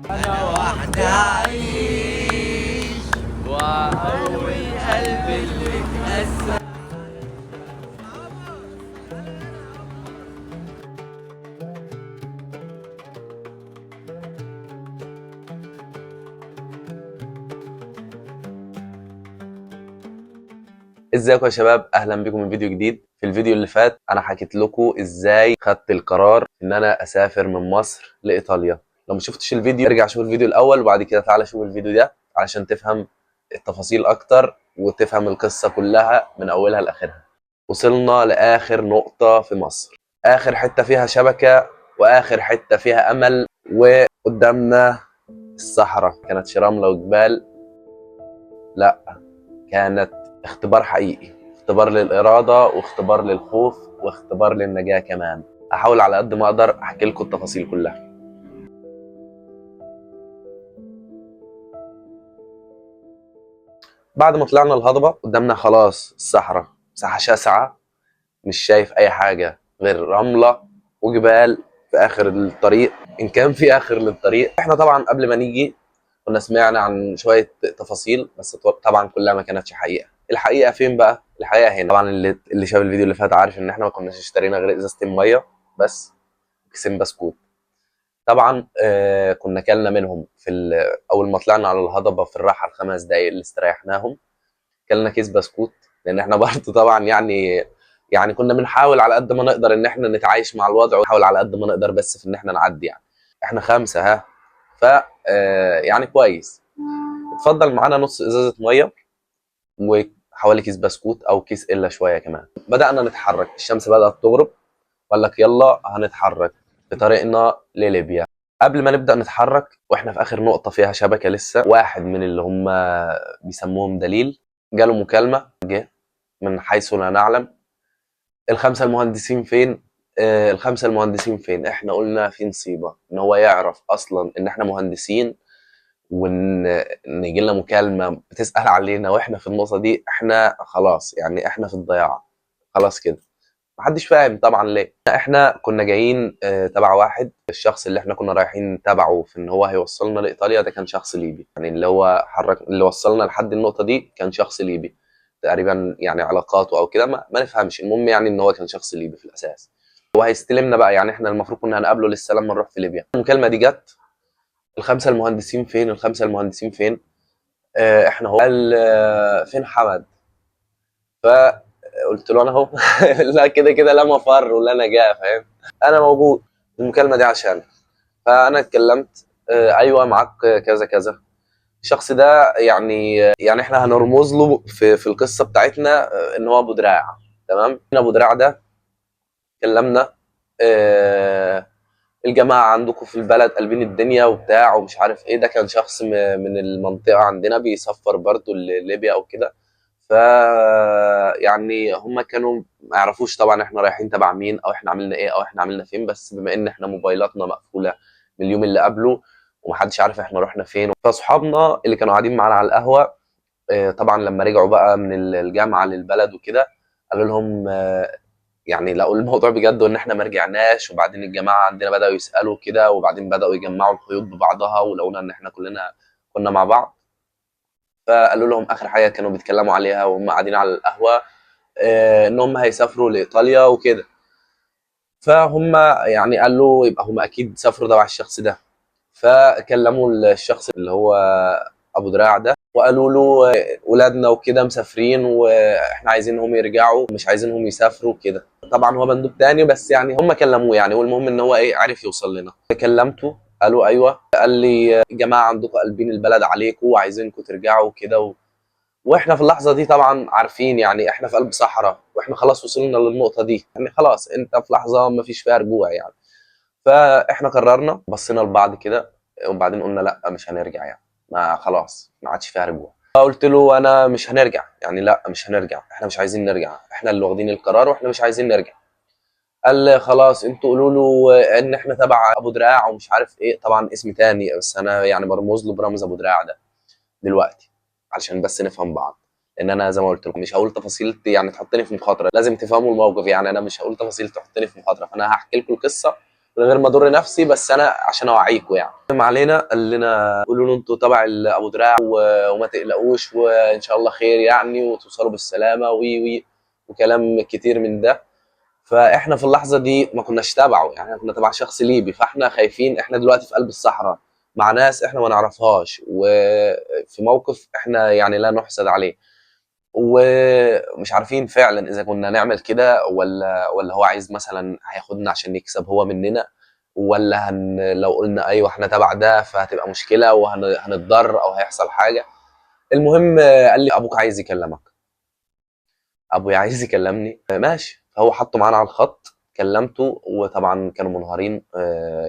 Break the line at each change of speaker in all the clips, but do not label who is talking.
انا وحدي اعيش واقوي قلبي اللي اتأثر.
ازيكم يا شباب، اهلا بكم من فيديو جديد. في الفيديو اللي فات انا حكيت لكم ازاي خدت القرار ان انا اسافر من مصر لايطاليا. لو ما شفتش الفيديو ارجع شوف الفيديو الاول وبعد كده تعالى شوف الفيديو ده علشان تفهم التفاصيل اكتر وتفهم القصة كلها من اولها لاخرها. وصلنا لاخر نقطة في مصر، اخر حتة فيها شبكة واخر حتة فيها امل، وقدامنا الصحراء. كانت رملة وجبال، لا كانت اختبار حقيقي، اختبار للإرادة واختبار للخوف واختبار للنجاة كمان. أحاول على قد ما أقدر أحكي لكم التفاصيل كلها. بعد ما طلعنا الهضبة قدامنا خلاص الصحراء، مساحة شاسعة، مش شايف أي حاجة غير رملة وجبال في آخر الطريق، إن كان في آخر للطريق. إحنا طبعا قبل ما نيجي كنا سمعنا عن شوية تفاصيل، بس طبعا كلها ما كانتش حقيقة. الحقيقة فين بقى؟ الحقيقة هنا. طبعا اللي شاف الفيديو اللي فات عارف ان احنا ما كناش اشترينا غير ازازتين مية بس، كيسين بسكوت. طبعا كنا كلنا منهم اول ما طلعنا على الهضبة في الراحة الخمس دقايق اللي استريحناهم، كلنا كيس بسكوت. لان احنا برضه طبعا يعني كنا بنحاول على قد ما نقدر ان احنا نتعايش مع الوضع، ونحاول على قد ما نقدر بس في ان احنا نعدي. يعني احنا خمسة ها، ف يعني كويس. اتفضل معانا نص ازازة مية وحوالي كيس بسكوت او كيس الا شويه كمان. بدانا نتحرك، الشمس بدات تغرب، وقال لك يلا هنتحرك في طريقنا لليبيا. قبل ما نبدا نتحرك واحنا في اخر نقطه فيها شبكه لسه، واحد من اللي هم بيسموهم دليل جاله مكالمه، جه من حيث لا نعلم. الخمسه المهندسين فين؟ الخمسه المهندسين فين؟ احنا قلنا في نصيبه ان هو يعرف اصلا ان احنا مهندسين، وان يجي لنا مكالمه بتسال علينا واحنا في النقطه دي. احنا خلاص يعني احنا في الضياع خلاص كده. محدش فاهم طبعا ليه. احنا كنا جايين تبع واحد، الشخص اللي احنا كنا رايحين تبعه في ان هو هيوصلنا لايطاليا ده كان شخص ليبي. يعني اللي هو حرك اللي وصلنا لحد النقطه دي كان شخص ليبي تقريبا، يعني علاقاته او كده ما نفهمش. المهم يعني ان هو كان شخص ليبي في الاساس، وهيستلمنا بقى. يعني احنا المفروض كنا هنقابله لسه لما نروح في ليبيا. المكالمه دي جت، الخمسه المهندسين فين؟ الخمسه المهندسين فين؟ احنا هو قال فين حمد؟ فقلت له انا اهو. لا كده كده لا مفر ولا نجاه، فاهم؟ انا موجود، المكالمه دي عشان. فانا اتكلمت ايوه معاك كذا كذا. الشخص ده يعني احنا هنرمز له في القصه بتاعتنا ان هو ابو دراع. تمام، ابو دراع ده كلمنا الجماعه عندكم في البلد قلبين الدنيا وبتاع ومش عارف ايه. ده كان شخص من المنطقه عندنا بيسفر برضه لليبيا او كده. ف يعني هم كانوا ما يعرفوش طبعا احنا رايحين تبع مين او احنا عملنا ايه او احنا عملنا فين، بس بما ان احنا موبايلاتنا مقفوله من اليوم اللي قبله ومحدش عارف احنا رحنا فين. فاصحابنا اللي كانوا قاعدين معانا على القهوه طبعا لما رجعوا بقى من الجامعه للبلد وكده قالوا لهم يعني لقوا الموضوع بجد وان احنا ما رجعناش. وبعدين الجماعه عندنا بداوا يسالوا كده، وبعدين بداوا يجمعوا الخيوط ببعضها ولقونا ان احنا كلنا كنا مع بعض. فقالوا لهم اخر حاجه كانوا بيتكلموا عليها وهم قاعدين على القهوه ان هم هيسافروا لايطاليا وكده. فهم يعني قالوا يبقى هم اكيد سافروا تبع الشخص ده. فكلموا الشخص اللي هو ابو دراع ده وقالوا له ولادنا وكده مسافرين واحنا عايزينهم يرجعوا مش عايزينهم يسافروا كده. طبعا هو مندوب تاني بس يعني هم كلموه يعني، والمهم ان هو ايه عرف يوصل لنا. كلمته قالوا ايوه، قال لي يا جماعه عندكم قلبين البلد عليكم وعايزينكم ترجعوا كده واحنا في اللحظه دي طبعا عارفين يعني احنا في قلب صحراء واحنا خلاص وصلنا للنقطه دي. يعني خلاص انت في لحظه ما فيش فيها رجوع يعني. فاحنا قررنا، بصينا لبعض كده وبعدين قلنا لا مش هنرجع يعني، ما خلاص ما عادش فيها رجوع. فقلت له انا مش هنرجع يعني، لا مش هنرجع، احنا مش عايزين نرجع، احنا اللي واخدين القرار واحنا مش عايزين نرجع. قال لي خلاص انتوا قولوا له ان احنا تبع ابو دراع ومش عارف ايه، طبعا اسم تاني بس انا يعني برمز له برمز ابو دراع ده دلوقتي علشان بس نفهم بعض. لان انا زي ما قلت لكم مش هقول تفاصيل يعني تحطني في مخاطره، لازم تفهموا الموقف. يعني انا مش هقول تفاصيل تحطني في مخاطره، فانا هحكي لكم القصه من غير ما اضر نفسي، بس انا عشان اوعيكم يعني. ما علينا، قال لنا قولوا له انتوا تبع ابو دراع وما تقلقوش وان شاء الله خير يعني وتوصلوا بالسلامه وي وكلام كتير من ده. فاحنا في اللحظه دي ما كناش تبعه، يعني احنا كنا تبع شخص ليبي، فاحنا خايفين. احنا دلوقتي في قلب الصحراء مع ناس احنا ما نعرفهاش وفي موقف احنا يعني لا نحسد عليه، ومش عارفين فعلا اذا كنا نعمل كده ولا هو عايز مثلا هياخدنا عشان يكسب هو مننا، ولا لو قلنا ايوه احنا تبع ده فهتبقى مشكله وهنتضر او هيحصل حاجه. المهم قال لي ابوك عايز يكلمك. ابويا عايز يكلمني، ماشي. فهو حطه معانا على الخط، كلمته، وطبعا كانوا منهارين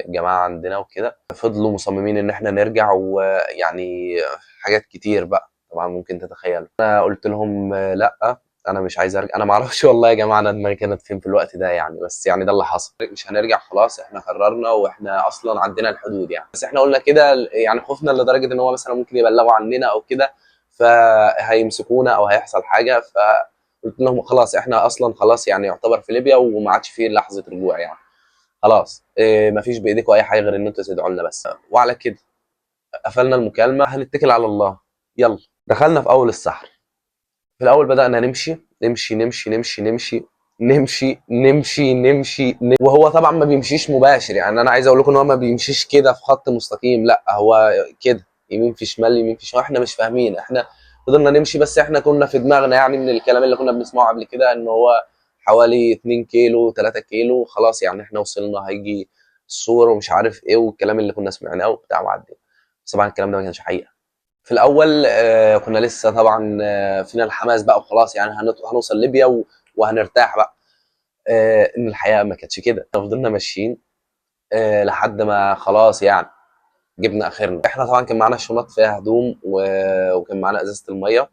الجماعه عندنا وكده. فضلوا مصممين ان احنا نرجع، ويعني حاجات كتير بقى طبعا ممكن تتخيل. انا قلت لهم لا انا مش عايز ارجع. انا ما اعرفش والله يا جماعه انا دماغي كانت فين في الوقت ده يعني، بس يعني ده اللي حصل. مش هنرجع خلاص، احنا قررنا واحنا اصلا عندنا الحدود يعني، بس احنا قلنا كده يعني خوفنا لدرجه ان هو مثلا ممكن يبلغوا عننا او كده فهيمسكونا او هيحصل حاجه. قلت لهم خلاص احنا اصلا خلاص يعني يعتبر في ليبيا وما عادش فيه لحظه رجوع يعني، خلاص إيه مفيش بايديكم اي حاجه غير ان انتوا تدعوا لنا بس. وعلى كده قفلنا المكالمه، هنتكل على الله. يلا دخلنا في اول الصحراء. في الاول بدانا نمشي. وهو طبعا ما بيمشيش مباشر، يعني انا عايز اقول لكم ان هو ما بيمشيش كده في خط مستقيم، لا هو كده يمين في شمال يمين في شمال. احنا مش فاهمين، احنا فضلنا نمشي، بس احنا كنا في دماغنا يعني من الكلام اللي كنا بنسمعه قبل كده ان هو حوالي 2 كيلو 3 كيلو خلاص يعني احنا وصلنا، هيجي الصور ومش عارف ايه والكلام اللي كنا سمعناه وبتاع معدي. بس طبعا الكلام ده ما كانش حقيقه. في الاول كنا لسه طبعا فينا الحماس بقى وخلاص يعني هنوصل ليبيا وهنرتاح بقى. ان الحياه ما كانتش كده. فضلنا ماشيين لحد ما خلاص يعني جبنا اخرنا. احنا طبعا كان معانا شنط فيها هدوم وكان معانا ازازه الميه،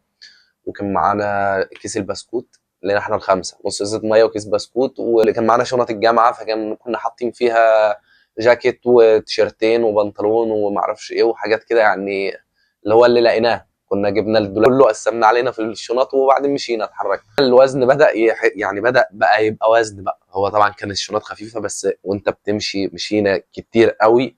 وكان معانا كيس البسكوت لان احنا الخمسه، نص ازازه ميه وكيس بسكوت، وكان معانا شنط الجامعه كنا حاطين فيها جاكيت وتيشيرتين وبنطلون ومعرفش ايه وحاجات كده يعني، اللي هو اللي لقيناه كنا جبنا الدولاب كله قسمنا علينا في الشنط وبعدين مشينا اتحركنا. الوزن بدا يعني بدا بقى يبقى وزن بقى. هو طبعا كان الشنط خفيفه بس وانت بتمشي مشينا كتير قوي،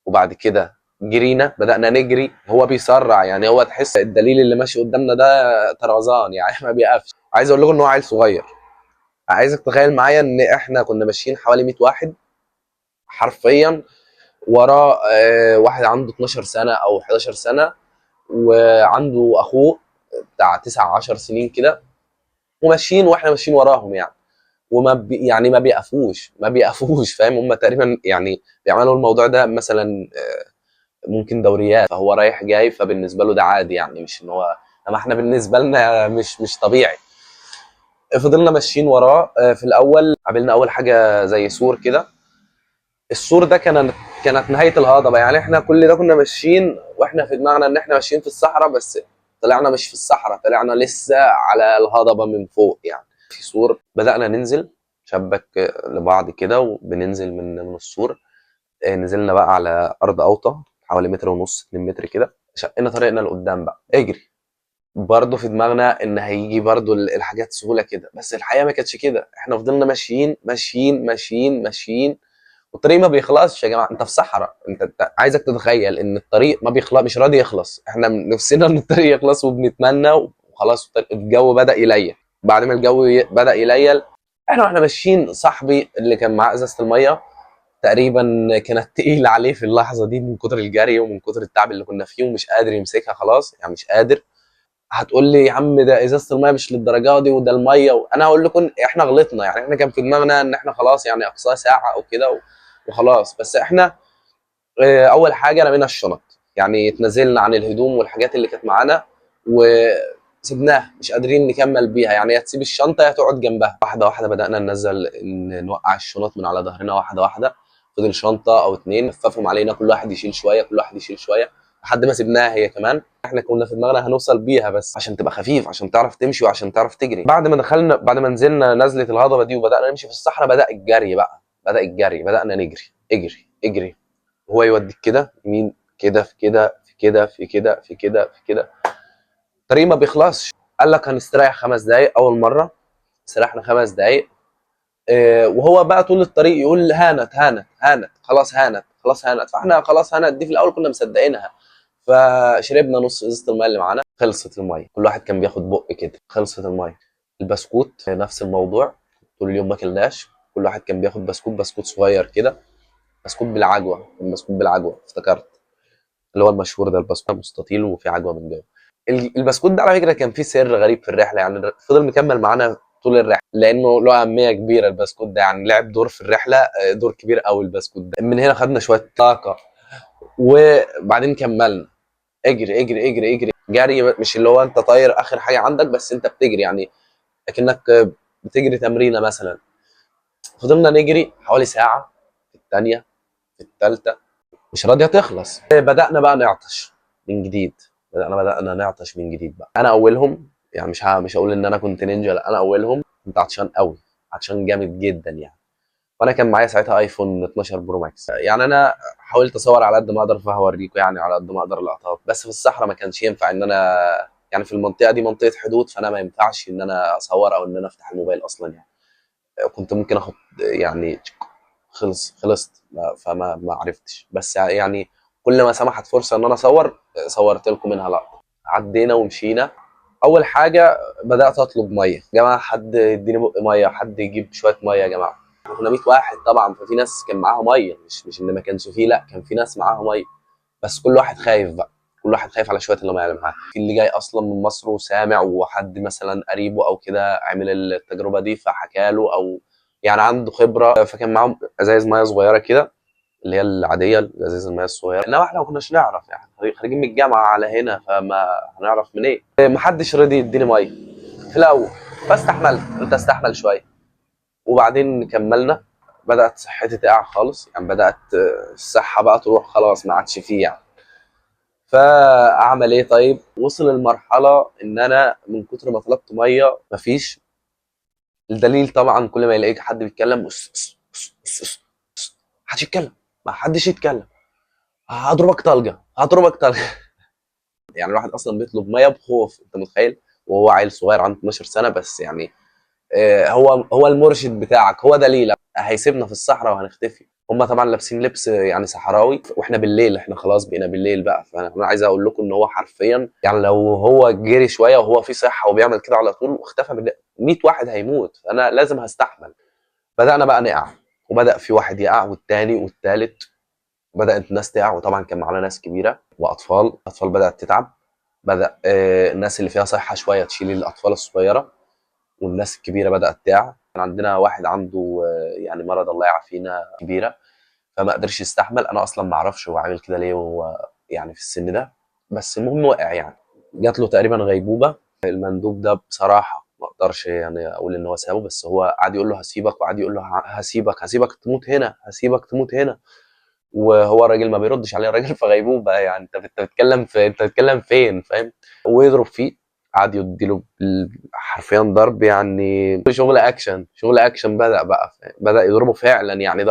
وبعد كده جرينا بدأنا نجري. هو بيسرع يعني، هو تحس الدليل اللي ماشي قدامنا ده طرزان يعني ما بيقفش. عايز اقول لكم ان هو عيل صغير. عايزك تتخيل معايا ان احنا كنا ماشيين حوالي 100 واحد حرفيا وراه واحد عنده 12 سنه او 11 سنه وعنده اخوه بتاع 9 10 سنين كده، وماشيين واحنا ماشيين وراهم يعني. يعني ما بيقفوش فاهم. هم تقريبا يعني بيعملوا الموضوع ده مثلا ممكن دوريات، فهو رايح جاي فبالنسبه له ده عادي يعني، مش ان هو. اما احنا بالنسبه لنا مش طبيعي. فضلنا ماشيين وراه. في الاول قابلنا اول حاجه زي سور كده. السور ده كانت نهايه الهضبه يعني. احنا كل ده كنا ماشيين واحنا في دماغنا ان احنا ماشيين في الصحراء، بس طلعنا مش في الصحراء، طلعنا لسه على الهضبه من فوق يعني. في سور بدأنا ننزل شبك لبعض كده وبننزل من السور. نزلنا بقى على ارض اوطى حوالي متر ونص 2 متر كده، شقنا طريقنا لقدام بقى اجري. برضه في دماغنا ان هيجي برضه الحاجات سهوله كده، بس الحقيقه ما كانتش كده. احنا فضلنا ماشيين والطريق ما بيخلصش يا جماعه. انت في صحراء، انت عايزك تتخيل ان الطريق ما بيخلص، مش راضي يخلص. احنا نفسنا ان الطريق يخلص وبنتمنى وخلاص. الجو بدأ يليل. بعد ما الجو بدأ يليل احنا واحنا ماشيين، صاحبي اللي كان معاه ازازه الميه تقريبا كانت تقيلة عليه في اللحظة دي من كتر الجري ومن كتر التعب اللي كنا فيه، ومش قادر يمسكها خلاص يعني مش قادر. هتقول لي يا عم ده ازازة المية مش للدرجة دي وده المية انا هقول لكم احنا غلطنا يعني. احنا كان في دماغنا ان احنا خلاص يعني اقصاها ساعة او كده وخلاص. بس احنا اول حاجة رمينا الشنط يعني، اتنازلنا عن الهدوم والحاجات اللي كانت معانا وسبناها، مش قادرين نكمل بيها يعني. يا تسيب الشنطة يا تقعد جنبها. واحدة واحدة بدأنا ننزل نوقع الشنط من على ظهرنا واحدة واحدة. فضل شنطة او اتنين لففهم علينا، كل واحد يشيل شوية كل واحد يشيل شوية لحد ما سيبناها هي كمان. احنا كنا في دماغنا هنوصل بيها بس عشان تبقى خفيف عشان تعرف تمشي وعشان تعرف تجري. بعد ما نزلنا نزلة الهضبة دي وبدأنا نمشي في الصحراء، بدأ الجري بقى. بدأنا نجري اجري. هو يوديك كده يمين كده في كده في كده في كده في كده في كده، الطريق ما بيخلصش. قال لك هنستريح 5 دقايق. اول مره استريحنا 5 دقايق. وهو بقى طول الطريق يقول هانت هانت هانت، خلاص هانت خلاص هانت. فاحنا خلاص هانت دي في الاول كنا مصدقينها. فشربنا نص ازازه الميه اللي معانا، خلصت الميه، كل واحد كان بياخد بق كده، خلصت الميه. البسكوت نفس الموضوع، طول اليوم ما اكلناش، كل واحد كان بياخد بسكوت، بسكوت صغير كده، بسكوت بالعجوه، بسكوت بالعجوه افتكرت، اللي هو المشهور ده، البسكوت مستطيل وفي عجوه من جوه. البسكوت ده على فكره كان فيه سر غريب في الرحله، يعني فضل مكمل معانا طول الرحله لانه له اهميه كبيره. البسكوت ده يعني لعب دور في الرحله، دور كبير قوي البسكوت ده. من هنا خدنا شويه طاقه، وبعدين كملنا اجري اجري اجري اجري جري، مش اللي هو انت طاير اخر حاجه عندك، بس انت بتجري يعني اكنك بتجري تمرينه مثلا. فضلنا نجري حوالي ساعه، في الثانيه، في الثالثه، مش راضيه تخلص. بدانا بقى نعطش من جديد، بدانا نعطش من جديد بقى. انا اولهم يعني، مش هقول ان انا كنت نينجا، لا انا اولهم، كنت عطشان قوي، عطشان جامد جدا يعني. وانا كان معايا ساعتها ايفون 12 برو ماكس. يعني انا حاولت اصور على قد ما اقدر، فهوريكم يعني على قد ما اقدر لقطات، بس في الصحراء ما كانش ينفع ان انا، يعني في المنطقه دي منطقه حدود، فانا ما ينفعش ان انا اصور او ان انا افتح الموبايل اصلا يعني. كنت ممكن اخد يعني، خلصت فما عرفتش، بس يعني كل ما سمحت فرصه ان انا اصور صورت لكم منها لقطه. عدينا ومشينا. اول حاجه بدات اطلب ميه، يا جماعه حد يديني بق ميه، حد يجيب شويه ميه يا جماعه. احنا كنا 100 واحد طبعا، ففي ناس كان معاها ميه، مش ان ما كانش فيه، لا كان في ناس معاها ميه، بس كل واحد خايف بقى، كل واحد خايف على شويه الميه اللي معاه. في اللي جاي اصلا من مصر وسامع، وحد مثلا قريبه او كده عمل التجربه دي فحكى له، او يعني عنده خبره، فكان معاهم ازايز ميه صغيره كده، اللي هي العاديه، الازاز الميه الصغيره. انما احنا ما كناش نعرف يعني، خارجين من الجامعه على هنا، فما هنعرف منين؟ محدش رضي يديني ميه في الاول، فاستحملت، قلت استحمل شويه. وبعدين كملنا، بدات صحتي تقع خالص يعني، بدات الصحه بقى تروح خلاص، ما عادش فيه يعني. فاعمل ايه طيب؟ وصل المرحله ان انا من كتر ما طلبت ميه مفيش. الدليل طبعا كل ما يلاقيك حد بيتكلم محدش يتكلم، ما حدش يتكلم، هضربك طلقه هضربك طلقه. يعني الواحد اصلا بيطلب ميه بخوف، انت متخيل؟ وهو عيل صغير عنده 12 سنه بس يعني. هو المرشد بتاعك، هو دليلك، هيسيبنا في الصحراء وهنختفي. هم طبعا لابسين لبس يعني صحراوي، واحنا بالليل، احنا خلاص بقينا بالليل بقى. فانا عايز اقول لكم ان هو حرفيا يعني، لو هو جري شويه وهو في صحه وبيعمل كده على طول واختفى بالليل، 100 واحد هيموت، فانا لازم هستحمل. بدانا بقى نقع، وبدا في واحد يقع والتاني والتالت، بدات الناس تقع. وطبعا كان معانا ناس كبيره واطفال، اطفال بدات تتعب. بدا الناس اللي فيها صحه شويه تشيل الاطفال الصغيره، والناس الكبيره بدات تقع. كان عندنا واحد عنده يعني مرض الله يعافينا كبيره، فما قدرش يستحمل. انا اصلا ما اعرفش هو عامل كده ليه وهو يعني في السن ده، بس المهم وقع يعني، جات له تقريبا غيبوبه. المندوب ده بصراحه ما اقدرش يعني اقول ان هو سابه، بس هو قعد يقول له هسيبك، وقعد يقول له هسيبك تموت هنا، هسيبك تموت هنا. وهو الراجل ما بيردش عليه، الراجل في غيبوبه يعني، انت بتتكلم في، انت بتتكلم فين، فاهم؟ ويضرب فيه، قعد يديله حرفيا ضرب يعني، شغل اكشن، شغل اكشن. بدا بقى بدا يضربه فعلا يعني،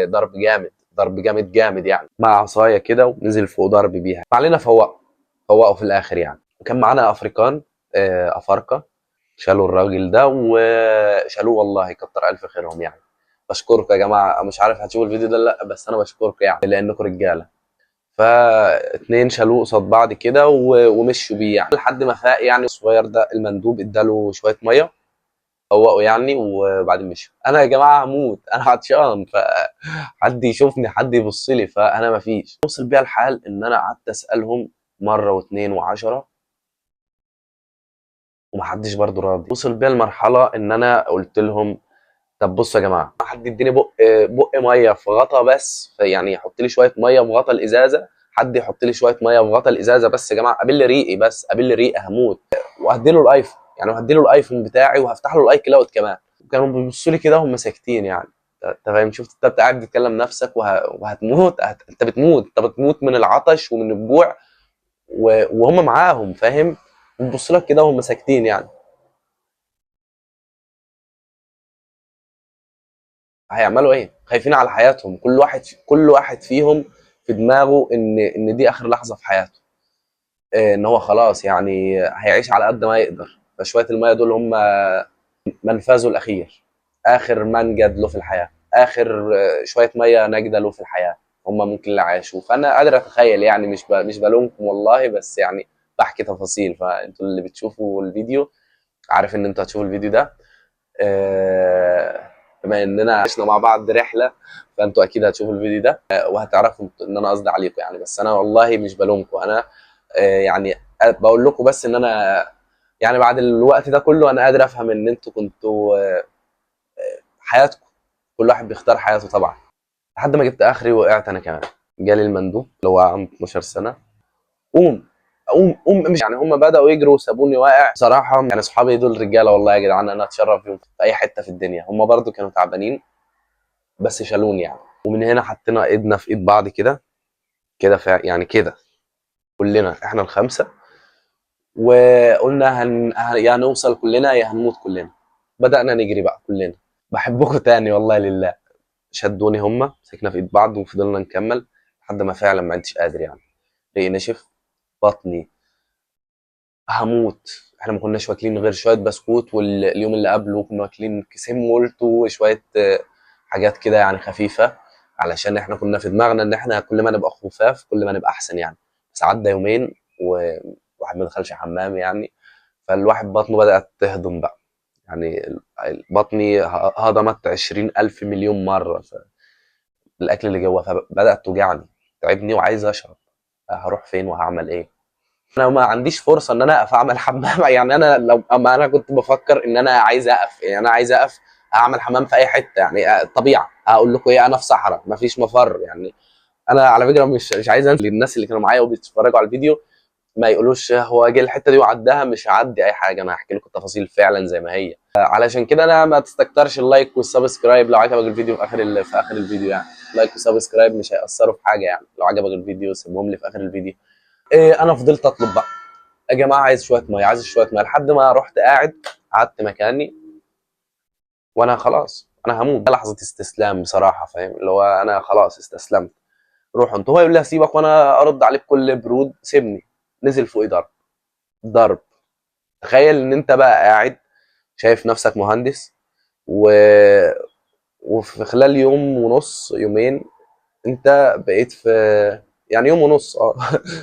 ضرب جامد، ضرب جامد جامد يعني، مع عصايه كده، ونزل فوق ضرب بيها. فعلينا فوقه في الاخر يعني. وكان معانا افريكان، افارقه، شالوا الراجل ده وشالوه، والله كتر الف خيرهم يعني. بشكركم يا جماعه، مش عارف هتشوفوا الفيديو ده لا، بس انا بشكركم يعني لانكم رجاله. فاتنين شالوه قصاد بعض كده ومشوا بيه يعني، لحد ما فاق يعني. الصغير ده المندوب اداله شويه ميه فوقه يعني، وبعدين مشوا. انا يا جماعه هموت، انا عطشان، فحد يشوفني، حد يبص لي، فانا ما فيش. وصل بيها الحال ان انا قعدت اسالهم مره واثنين وعشرة، ومحدش برضه راضي. وصل بيها المرحله ان انا قلت لهم طب بصوا يا جماعه، حد يديني بق ميه في غطا بس، يعني يحط لي شويه ميه في غطا الازازه، حد يحط لي شويه ميه في غطا الازازه بس يا جماعه، قابل لي ريقي بس، قابل لي ريقي هموت. وهدي له الايفون يعني، وهدي له الايفون بتاعي، وهفتح له الاي كلاود كمان. كانوا بيبصوا لي كده وهم ساكتين يعني. انت فاهم؟ شفت انت قاعد بتتكلم نفسك وهتموت، انت بتموت، انت بتموت من العطش ومن الجوع، وهم معاهم، فاهم؟ بيبصوا لك كده وهم ساكتين يعني. هيعملوا ايه؟ خايفين على حياتهم، كل واحد فيهم في دماغه ان دي اخر لحظه في حياته، ان هو خلاص يعني هيعيش على قد ما يقدر. فشويه الميه دول هم منفذه الاخير، اخر منجد له في الحياه، اخر شويه ميه نجده له في الحياه، هم ممكن اللي عاشوا. فانا قادر اتخيل يعني، مش بلومكم والله، بس يعني بحكي تفاصيل. فانتوا اللي بتشوفوا الفيديو عارف ان انتوا هتشوفوا الفيديو ده. بما اننا عشنا مع بعض رحله، فانتوا اكيد هتشوفوا الفيديو ده وهتعرفوا ان انا قصدي عليكم يعني. بس انا والله مش بلومكم، انا يعني بقول لكم بس ان انا يعني بعد الوقت ده كله انا قادر افهم ان انتوا كنتوا حياتكم، كل واحد بيختار حياته طبعا. لحد ما جبت اخري وقعت انا كمان. جالي المندوب اللي هو عنده 12 سنه، قوم قوم، مش يعني هم بداوا يجروا وسابوني واقع. بصراحه يعني اصحابي دول رجاله والله يا جدعان، انا اتشرف بيهم في اي حته في الدنيا. هم برضو كانوا تعبانين بس شالوني يعني. ومن هنا حطينا ايدنا في ايد بعض كده كده يعني كده كلنا احنا الخمسه، وقلنا يا نوصل كلنا يا هنموت كلنا. بدأنا نجري بقى كلنا. بحبكم تاني والله لله. شدوني هما، مسكنا في ايد بعض وفضلنا نكمل لحد ما فعلا ما عدتش قادر يعني. ريقي نشف، بطني هموت. احنا ما كناش واكلين غير شويه بسكوت، واليوم اللي قبله كنا واكلين كيسين مولتو وشويه حاجات كده يعني خفيفه، علشان احنا كنا في دماغنا ان احنا كل ما نبقى خفاف كل ما نبقى احسن يعني. بس عدى يومين وواحد ما دخلش حمام يعني، فالواحد بطنه بدأت تهضم بقى يعني. بطني هضمت 20,000 مليون مرة الأكل اللي جوه، فبدأت توجعني، تعبني وعايز أشرب. هروح فين وهعمل إيه؟ انا ما عنديش فرصه ان انا اقف اعمل حمام يعني. انا لو اما انا كنت بفكر ان انا عايز اقف يعني، انا عايز اقف اعمل حمام في اي حته يعني. طبيعه هقول لكم ايه، انا في صحراء ما فيش مفر يعني. انا على فكره مش عايز انزل للناس اللي كانوا معايا وبيتفرجوا على الفيديو ما يقولوش هو جه الحته دي وعداها. مش هعدي اي حاجه، انا هحكي لكم التفاصيل فعلا زي ما هي. علشان كده انا ما تستكترش اللايك والسبسكرايب لو عجبك الفيديو في اخر في اخر الفيديو يعني. لايك وسبسكرايب مش هيأثروا في حاجه يعني. لو عجبك الفيديو سيبهم لي في اخر الفيديو. إيه، انا فضلت اطلب بقى يا جماعه عايز شويه ميه، عايز شويه ميه، لحد ما رحت قعدت مكاني وانا خلاص انا هموت. ده لحظه استسلام بصراحه، فاهم اللي هو انا خلاص استسلمت. روح انت. هو يقول لي هسيبك وانا ارد عليه بكل برود، سيبني. نزل فوقي ضرب ضرب. تخيل ان انت بقى قاعد شايف نفسك مهندس و... وفي خلال يوم ونص يومين انت بقيت في يعني يوم ونص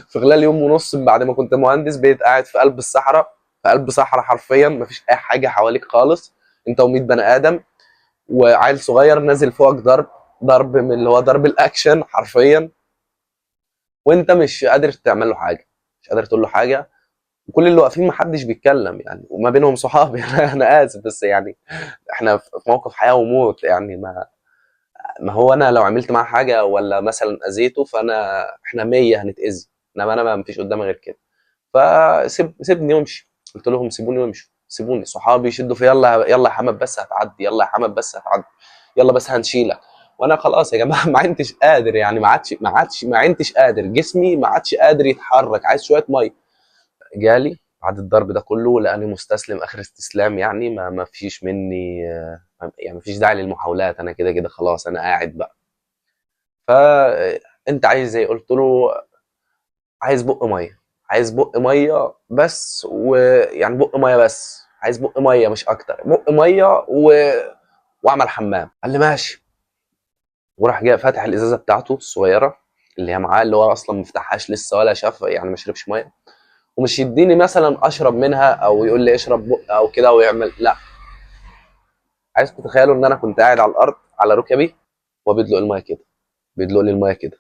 في خلال يوم ونص بعد ما كنت مهندس بقيت قاعد في قلب الصحراء، في قلب صحراء حرفيا مفيش اي حاجه حواليك خالص. انت و100 بني ادم وعيل صغير نازل فوقك ضرب من اللي هو ضرب الاكشن حرفيا، وانت مش قادر تعمل له حاجه، مش قادر تقول له حاجه. وكل اللي واقفين محدش بيتكلم يعني، وما بينهم صحابي انا اسف بس يعني احنا في موقف حياه وموت يعني. ما هو انا لو عملت معاه حاجه ولا مثلا اذيته احنا 100 هنتاذي، انما انا ما فيش قدامي غير كده. سيبني وامشي. قلت لهم سيبوني وامشوا، سيبوني. صحابي يشدوا في يلا يلا يا حمد بس هتعدي، يلا يا حمد بس هتعدي، يلا بس هنشيلك. وانا خلاص يا جماعه ما عدتش قادر يعني، ما عدتش قادر، جسمي ما عادش قادر يتحرك، عايز شويه ميه. جالي بعد الضرب ده كله لاني مستسلم اخر استسلام يعني، ما فيش مني يعني ما فيش داعي للمحاولات. انا كده كده خلاص انا قاعد بقى. فانت عايز ايه؟ قلت له عايز بق ميه، عايز بق ميه بس، ويعني بق ميه بس، عايز بق ميه مش اكتر، بق ميه واعمل حمام. قال لي ماشي. وراح جاي فاتح الازازه بتاعته الصغيره اللي هي معاه، اللي هو اصلا ما فتحهاش لسه ولا شاف يعني ما شربش ميه، ومش يديني مثلا اشرب منها او يقول لي اشرب بق او كده ويعمل لا. عايزكم تتخيلوا ان انا كنت قاعد على الارض على ركبي وبيدلق الميه كده، بيدلق لي الميه كده،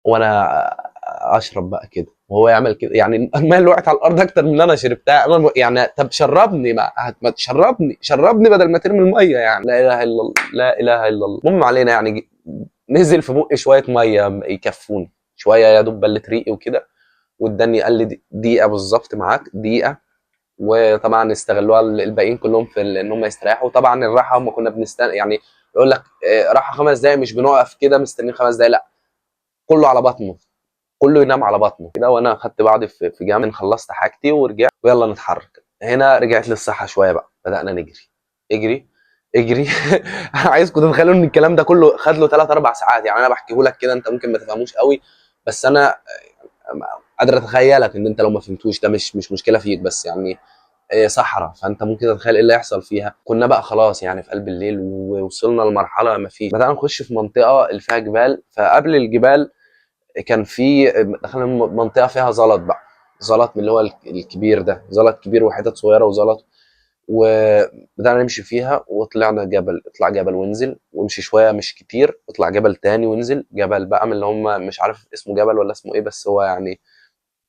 وانا اشرب بقى كده وهو يعمل كده يعني. الميه اللي وقعت على الارض اكتر من اللي انا شربتها. انا يعني طب شربني، ما تشربني، شربني بدل ما ترمي الميه يعني. لا اله الا الله، لا اله الا الله. المهم علينا يعني، نزل في بقي شويه ميه يكفوني شويه يا دوب بلت ريقي وكده. واداني قال لي دقيقه بالظبط معاك، دقيقه. وطبعا استغلوها الباقيين كلهم في ان هم يستريحوا. طبعا الراحه هم كنا بنستنى يعني، يقول لك راحه 5 دقائق، مش بنقف كده مستنيين 5 دقائق لا، كله على بطنه، كله ينام على بطنه كده. وانا خدت بعضي في جامع، خلصت حاجتي ورجعت ويلا نتحرك. هنا رجعت للصحه شويه بقى، بدانا نجري، اجري اجري. انا عايزكم تتخيلوا ان الكلام ده كله خد له 3 4 ساعات يعني. انا بحكيه لك كده انت ممكن ما تفهموش قوي، بس انا قادر اتخيلك ان انت لو ما فهمتوش ده مش مشكله فيك، بس يعني صحراء، فانت ممكن تتخيل ايه اللي هيحصل فيها. كنا بقى خلاص يعني في قلب الليل، ووصلنا لمرحله ما فيش، بدانا نخش في منطقه اللي فيها جبال. فقبل الجبال كان في، دخلنا منطقه فيها زلط بقى، زلط من اللي هو الكبير ده، زلط كبير وحتت صغيره وزلط. وبدأنا نمشي فيها، وطلعنا جبل، اطلع جبل وانزل، وامشي شويه مش كتير، اطلع جبل تاني وانزل جبل بقى من اللي هم مش عارف اسمه جبل ولا اسمه ايه، بس هو يعني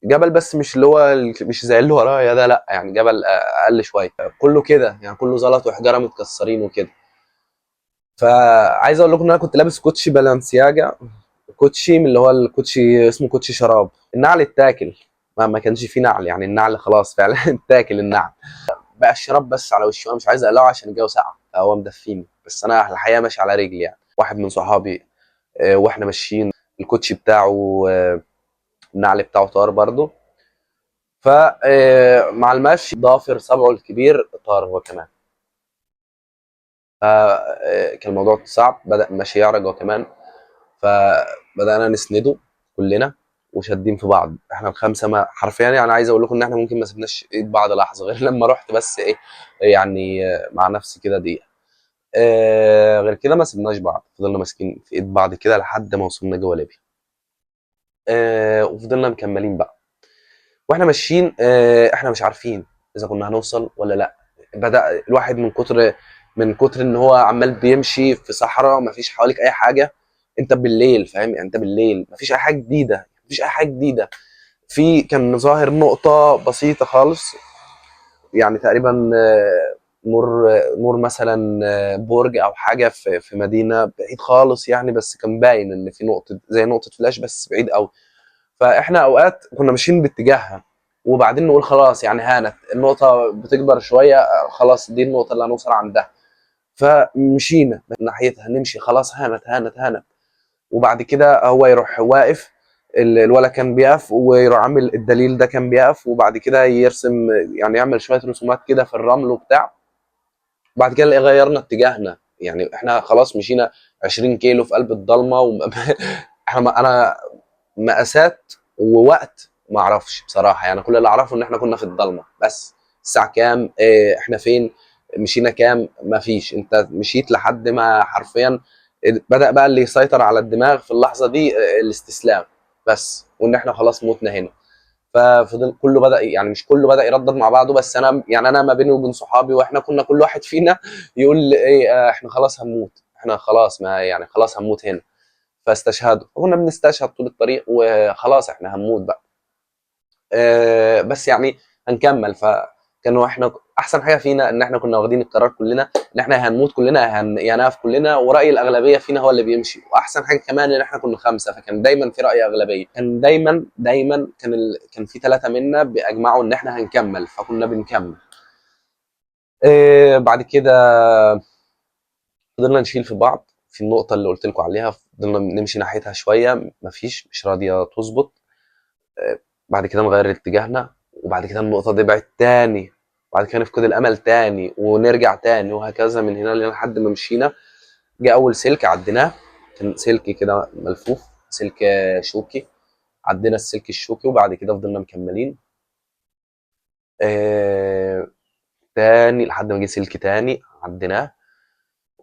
جبل، بس مش اللي هو مش زي اللي ورايا ده، لا يعني جبل اقل شويه، كله كده يعني، كله زلط وحجاره متكسرين وكده. فعايز اقول لكم ان انا كنت لابس كوتشي بالانسياجا، كوتشي من اللي هو الكوتشي اسمه كوتشي شراب، النعل اتاكل، ما كانش فيه نعل يعني، النعل خلاص فعلا اتاكل النعل، بقى الشراب بس على وشي، وانا مش عايز اقلعه عشان الجو ساقع، هو مدفيني، بس انا الحقيقه ماشي على رجلي يعني. واحد من صحابي واحنا ماشيين الكوتشي بتاعه النعل بتاعه طار برضه، فمع المشي ضافر صبعه الكبير طار هو كمان. كان الموضوع صعب، بدأ المشي يعرج هو كمان، فبدأنا نسنده كلنا وشادين في بعض احنا الخمسه، ما حرفيا يعني عايز اقول لكم ان احنا ممكن ما سيبناش ايد بعض لحظه، غير لما رحت بس ايه يعني مع نفسي كده دقيقه. غير كده ما سيبناش بعض، فضلنا ماسكين في ايد بعض كده لحد ما وصلنا جوه ليبيا. وفضلنا مكملين بقى واحنا ماشيين، احنا مش عارفين اذا كنا هنوصل ولا لا. بدأ الواحد من كتر ان هو عمال بيمشي في صحراء ما فيش حواليك اي حاجه، انت بالليل فاهم يعني، انت بالليل ما فيش اي حاجه جديده، مفيش اي حاجه جديده. كان ظاهر نقطه بسيطه خالص، يعني تقريبا نور مثلا برج او حاجه في مدينه بعيد خالص يعني، بس كان باين ان في نقطه زي نقطه فلاش بس بعيد قوي. فاحنا اوقات كنا ماشيين باتجاهها، وبعدين نقول خلاص يعني هانت النقطه، بتكبر شويه خلاص دي النقطه اللي هنوصل عندها، فمشينا ناحيتها نمشي خلاص هانت هانت هانت. وبعد كده هو يروح واقف، الولد كان بيقف ويروح عامل الدليل ده كان بيقف، وبعد كده يرسم يعني يعمل شويه رسومات كده في الرمل وبتاع. بعد كده نلاقي غيرنا اتجاهنا، يعني احنا خلاص مشينا 20 كيلو في قلب الضلمه انا مقاسات ووقت ما اعرفش بصراحه يعني، كل اللي اعرفه ان احنا كنا في الضلمه بس. الساعه كام، احنا فين، مشينا كام، ما فيش، انت مشيت لحد ما حرفيا بدأ بقى اللي يسيطر على الدماغ في اللحظه دي الاستسلام بس، وان احنا خلاص موتنا هنا. ففضل كله بدأ يعني، مش كله بدأ يردد مع بعضه، بس انا يعني انا ما بيني وبين صحابي، واحنا كنا كل واحد فينا يقول ايه احنا خلاص هنموت، احنا خلاص ما يعني خلاص هنموت هنا. فاستشهدوا، كنا بنستشهد طول الطريق وخلاص احنا هنموت بقى. بس يعني هنكمل. فكانوا احنا احسن حاجه فينا ان احنا كنا واخدين القرار كلنا ان احنا هنموت كلنا، يا هنقف كلنا، وراي الاغلبيه فينا هو اللي بيمشي. واحسن حاجه كمان ان احنا كنا خمسه، فكان دايما في راي اغلبيه، كان دايما كان في ثلاثه منا بيجمعوا ان احنا هنكمل، فكنا بنكمل. بعد كده فضلنا نشيل في بعض في النقطه اللي قلت لكم عليها، فضلنا نمشي ناحيتها شويه، مفيش، مش راضيه تظبط. بعد كده نغير اتجاهنا، وبعد كده النقطة دي بعد تاني، بعد كده نفقد الأمل تاني ونرجع تاني، وهكذا من هنا لحد ما مشينا. جه أول سلك عديناه، كان سلك كده ملفوف، سلك شوكي، عدينا السلك الشوكي، وبعد كده فضلنا مكملين تاني لحد ما جه سلك تاني عديناه.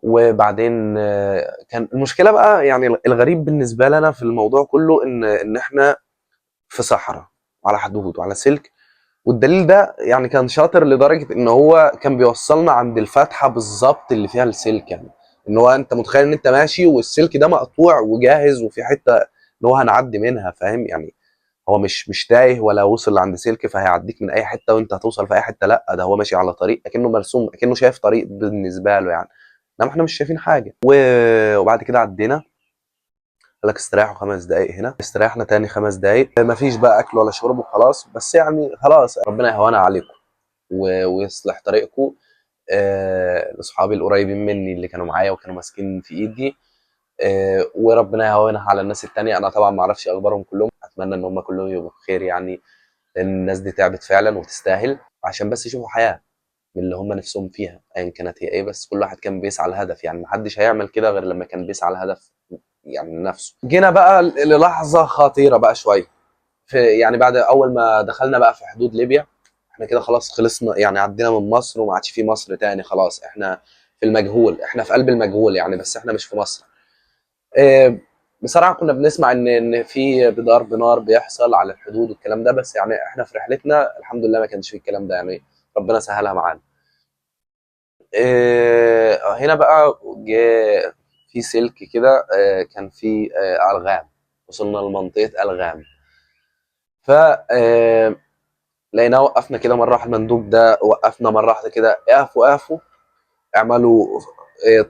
وبعدين كان المشكلة بقى يعني الغريب بالنسبة لنا في الموضوع كله إن إحنا في صحراء وعلى حدود وعلى سلك، والدليل ده يعني كان شاطر لدرجة ان هو كان بيوصلنا عند الفتحة بالظبط اللي فيها السلك، يعني ان هو انت متخيل ان انت ماشي والسلك ده مقطوع وجاهز وفي حتة ان هو هنعدي منها، فاهم يعني. هو مش تايه ولا وصل عند سلك فهيعديك من اي حتة وانت هتوصل في اي حتة، لا ده هو ماشي على طريق اكنه مرسوم، اكنه شايف طريق بالنسبة له يعني، انما احنا مش شايفين حاجة. وبعد كده عدينا، قال لك استريحوا 5 دقايق هنا، استريحنا تاني 5 دقايق، مفيش بقى اكل ولا شرب وخلاص، بس يعني خلاص ربنا يهونا عليكم ويصلح طريقكم. لاصحابي القريبين مني اللي كانوا معايا وكانوا ماسكين في ايدي، وربنا يهونها على الناس التانية. انا طبعا ما اعرفش اخبارهم كلهم، اتمنى ان هم كلهم يبقوا بخير يعني، لان الناس دي تعبت فعلا وتستاهل عشان بس يشوفوا حياة من اللي هم نفسهم فيها ايا كانت هي ايه، بس كل واحد كان بيسعى لهدف، يعني محدش هيعمل كده غير لما كان بيسعى لهدف يعني نفسه. جينا بقى للحظة خطيرة بقى شوية، في يعني بعد اول ما دخلنا بقى في حدود ليبيا، احنا كده خلاص خلصنا، يعني عدينا من مصر وما عادش في مصر تاني، خلاص احنا في المجهول، احنا في قلب المجهول يعني، بس احنا مش في مصر. آه، بصراحة كنا بنسمع ان في ضرب نار بيحصل على الحدود والكلام ده، بس يعني احنا في رحلتنا الحمد لله ما كانش في الكلام ده يعني، ربنا سهلها معانا. هنا بقى جه في سلك كده، كان في ألغام، وصلنا لمنطقة ألغام. ف لقيناه وقفنا كده مرة واحدة، المندوب ده وقفنا مرة واحدة كده، اقفوا اقفوا، اعملوا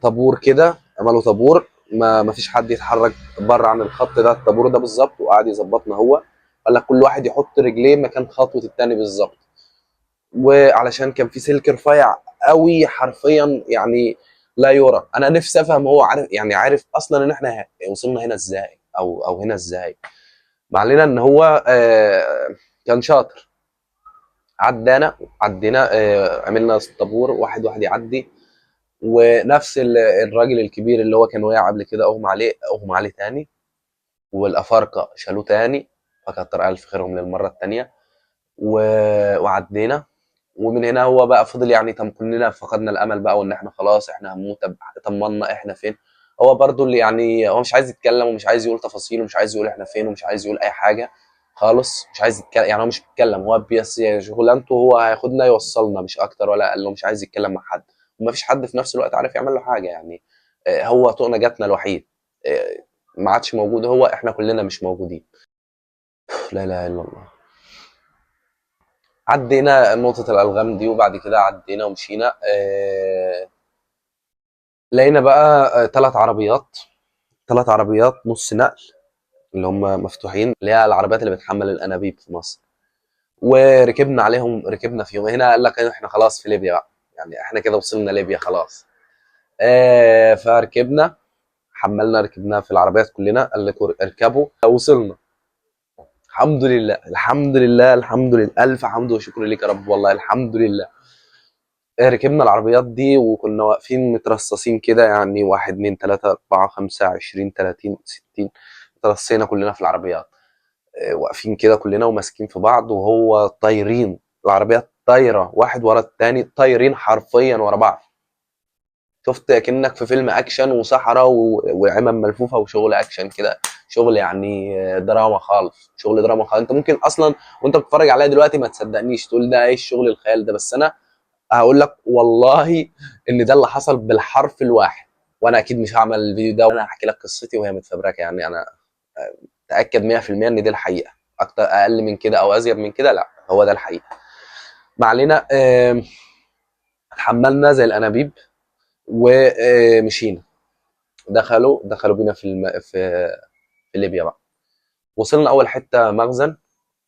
طابور كده، اعملوا طابور، ما فيش حد يتحرك بره عن الخط ده، الطابور ده بالظبط، وقعد يظبطنا هو، قال لك كل واحد يحط رجليه مكان خطوة التاني بالظبط. وعلشان كان في سلك رفيع قوي حرفيا يعني لا يرى، انا نفسي افهم هو عارف يعني، عارف اصلا ان احنا وصلنا هنا ازاي، او هنا ازاي. ما علينا ان هو كان شاطر، عدينا، عملنا طابور، واحد واحد يعدي. ونفس الراجل الكبير اللي هو كان واقع قبل كده اغمى عليه تاني، والافارقه شالوه تاني، فكتر الف خيرهم للمره التانيه. وعدينا. ومن هنا هو بقى فضل يعني، كلنا فقدنا الامل بقى، وان احنا خلاص احنا هنموت، طب طمنا احنا فين. هو برضو اللي يعني هو مش عايز يتكلم، ومش عايز يقول تفاصيل، ومش عايز يقول احنا فين، ومش عايز يقول اي حاجه خالص، مش عايز يتكلم يعني، هو مش بيتكلم، هو بس شغلانته هو هياخدنا يوصلنا مش اكتر ولا اقل، مش عايز يتكلم مع حد، ومفيش حد في نفس الوقت عارف يعمل له حاجه يعني. هو طوق نجاتنا الوحيد، آه، ما عادش موجود، هو احنا كلنا مش موجودين. لا اله الا الله. عدينا نقطة الألغام دي، وبعد كده عدينا ومشينا. لقينا بقى 3 عربيات، 3 عربيات نص نقل، اللي هم مفتوحين، اللي هي العربيات اللي بتحمل الأنابيب في مصر. وركبنا عليهم، ركبنا فيهم. هنا قال لك احنا خلاص في ليبيا بقى، يعني احنا كده وصلنا ليبيا خلاص. فركبنا، حملنا ركبنا في العربيات كلنا، قال لك اركبوا، وصلنا. الحمد لله الحمد لله الحمد لله، ألف حمد وشكر لك يا رب، والله الحمد لله. ركبنا العربيات دي، وكنا واقفين مترصصين كده يعني، 1 2 3 4 5 20 30 60، ترصينا كلنا في العربيات، واقفين كده كلنا وماسكين في بعض، وهو طايرين، العربيات طايرة واحد ورا التاني، طايرين حرفيا ورا بعض. شفت كأنك في فيلم أكشن وصحراء وعمم ملفوفة وشغل أكشن كده، شغل يعني دراما خالص، شغل دراما خالص. انت ممكن اصلا وانت بتتفرج عليا دلوقتي ما تصدقنيش، تقول ده ايه الشغل الخيال ده، بس انا هقول لك والله ان ده اللي حصل بالحرف الواحد. وانا اكيد مش هعمل الفيديو ده وانا هحكي لك قصتي وهي متفبركه يعني، انا متاكد 100% ان دي الحقيقه، اكتر اقل من كده او ازيد من كده لا، هو ده الحقيقه. ما علينا. اتحملنا زي الانابيب ومشينا. دخلوا بينا في ليبيا بقى. وصلنا اول حته مخزن،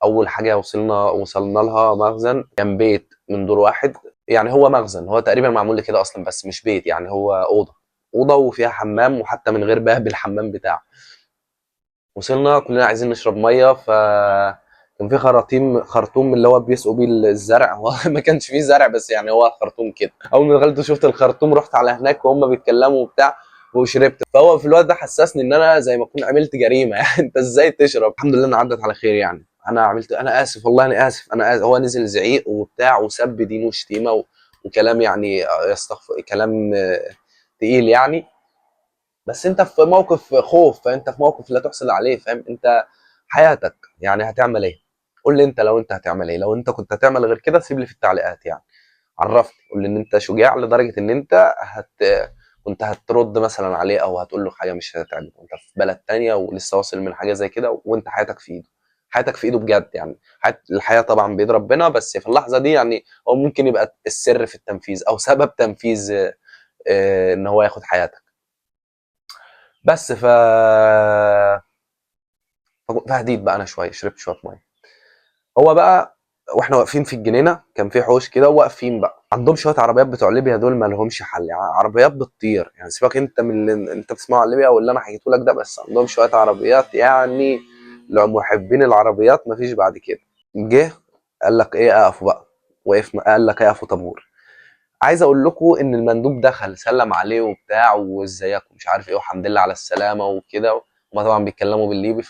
اول حاجه وصلنا لها مخزن، كان بيت من دور واحد، يعني هو مخزن، هو تقريبا معمول لي كده اصلا، بس مش بيت يعني، هو اوضه وفيها حمام، وحتى من غير باب الحمام بتاعه. وصلنا كلنا عايزين نشرب ميه، كان في خرطوم اللي هو بيسقوا بيه الزرع، هو ما كانش فيه زرع بس يعني هو خرطوم كده. اول ما دخلت وشفت الخرطوم رحت على هناك وهم بيتكلموا وبتاع، وشربت. فهو في الوقت ده حسسني ان انا زي ما اكون عملت جريمه يعني انت ازاي تشرب؟ الحمد لله انها عدت على خير يعني. انا اسف والله، انا اسف، انا آسف. هو نزل زعيق وبتاع وسب دين وشتيمه وكلام يعني، يستغفر كلام تقيل يعني. بس انت في موقف خوف، فانت في موقف لا تحصل عليه، فاهم انت حياتك يعني هتعمل ايه؟ قول لي انت، لو انت هتعمل ايه، لو انت كنت هتعمل غير كده سيب لي في التعليقات يعني، عرفني، قول لي ان انت شجاع لدرجه ان انت كنت هترد مثلا عليه، او هتقول له حاجه مش هتعجبه، انت في بلد تانية ولسه واصل من حاجه زي كده، وانت حياتك في ايده، حياتك في ايده بجد يعني. الحياه طبعا بيد ربنا، بس في اللحظه دي يعني هو ممكن يبقى السر في التنفيذ او سبب تنفيذ ان هو ياخد حياتك. بس فهديت بقى انا شويه، شربت شويه ميه. هو بقى واحنا واقفين في الجنينه كان في حوش كده، واقفين بقى عندهم شويه عربيات بتوع ليبيا دول ما لهمش حل يعني، عربيات بتطير يعني، سيبك انت من اللي انت بتسمعه عن ليبيا واللي انا حكيته لك ده، بس عندهم شويه عربيات يعني لو محبين العربيات ما فيش بعد كده. جه قال لك ايه، اقفوا بقى. وقفنا، قال لك اقفوا طابور. عايز اقول لكم ان المندوب دخل سلم عليه وبتاع، وازيك ومش عارف ايه، والحمد لله على السلامه وكده. هما طبعا بيتكلموا بالليبي،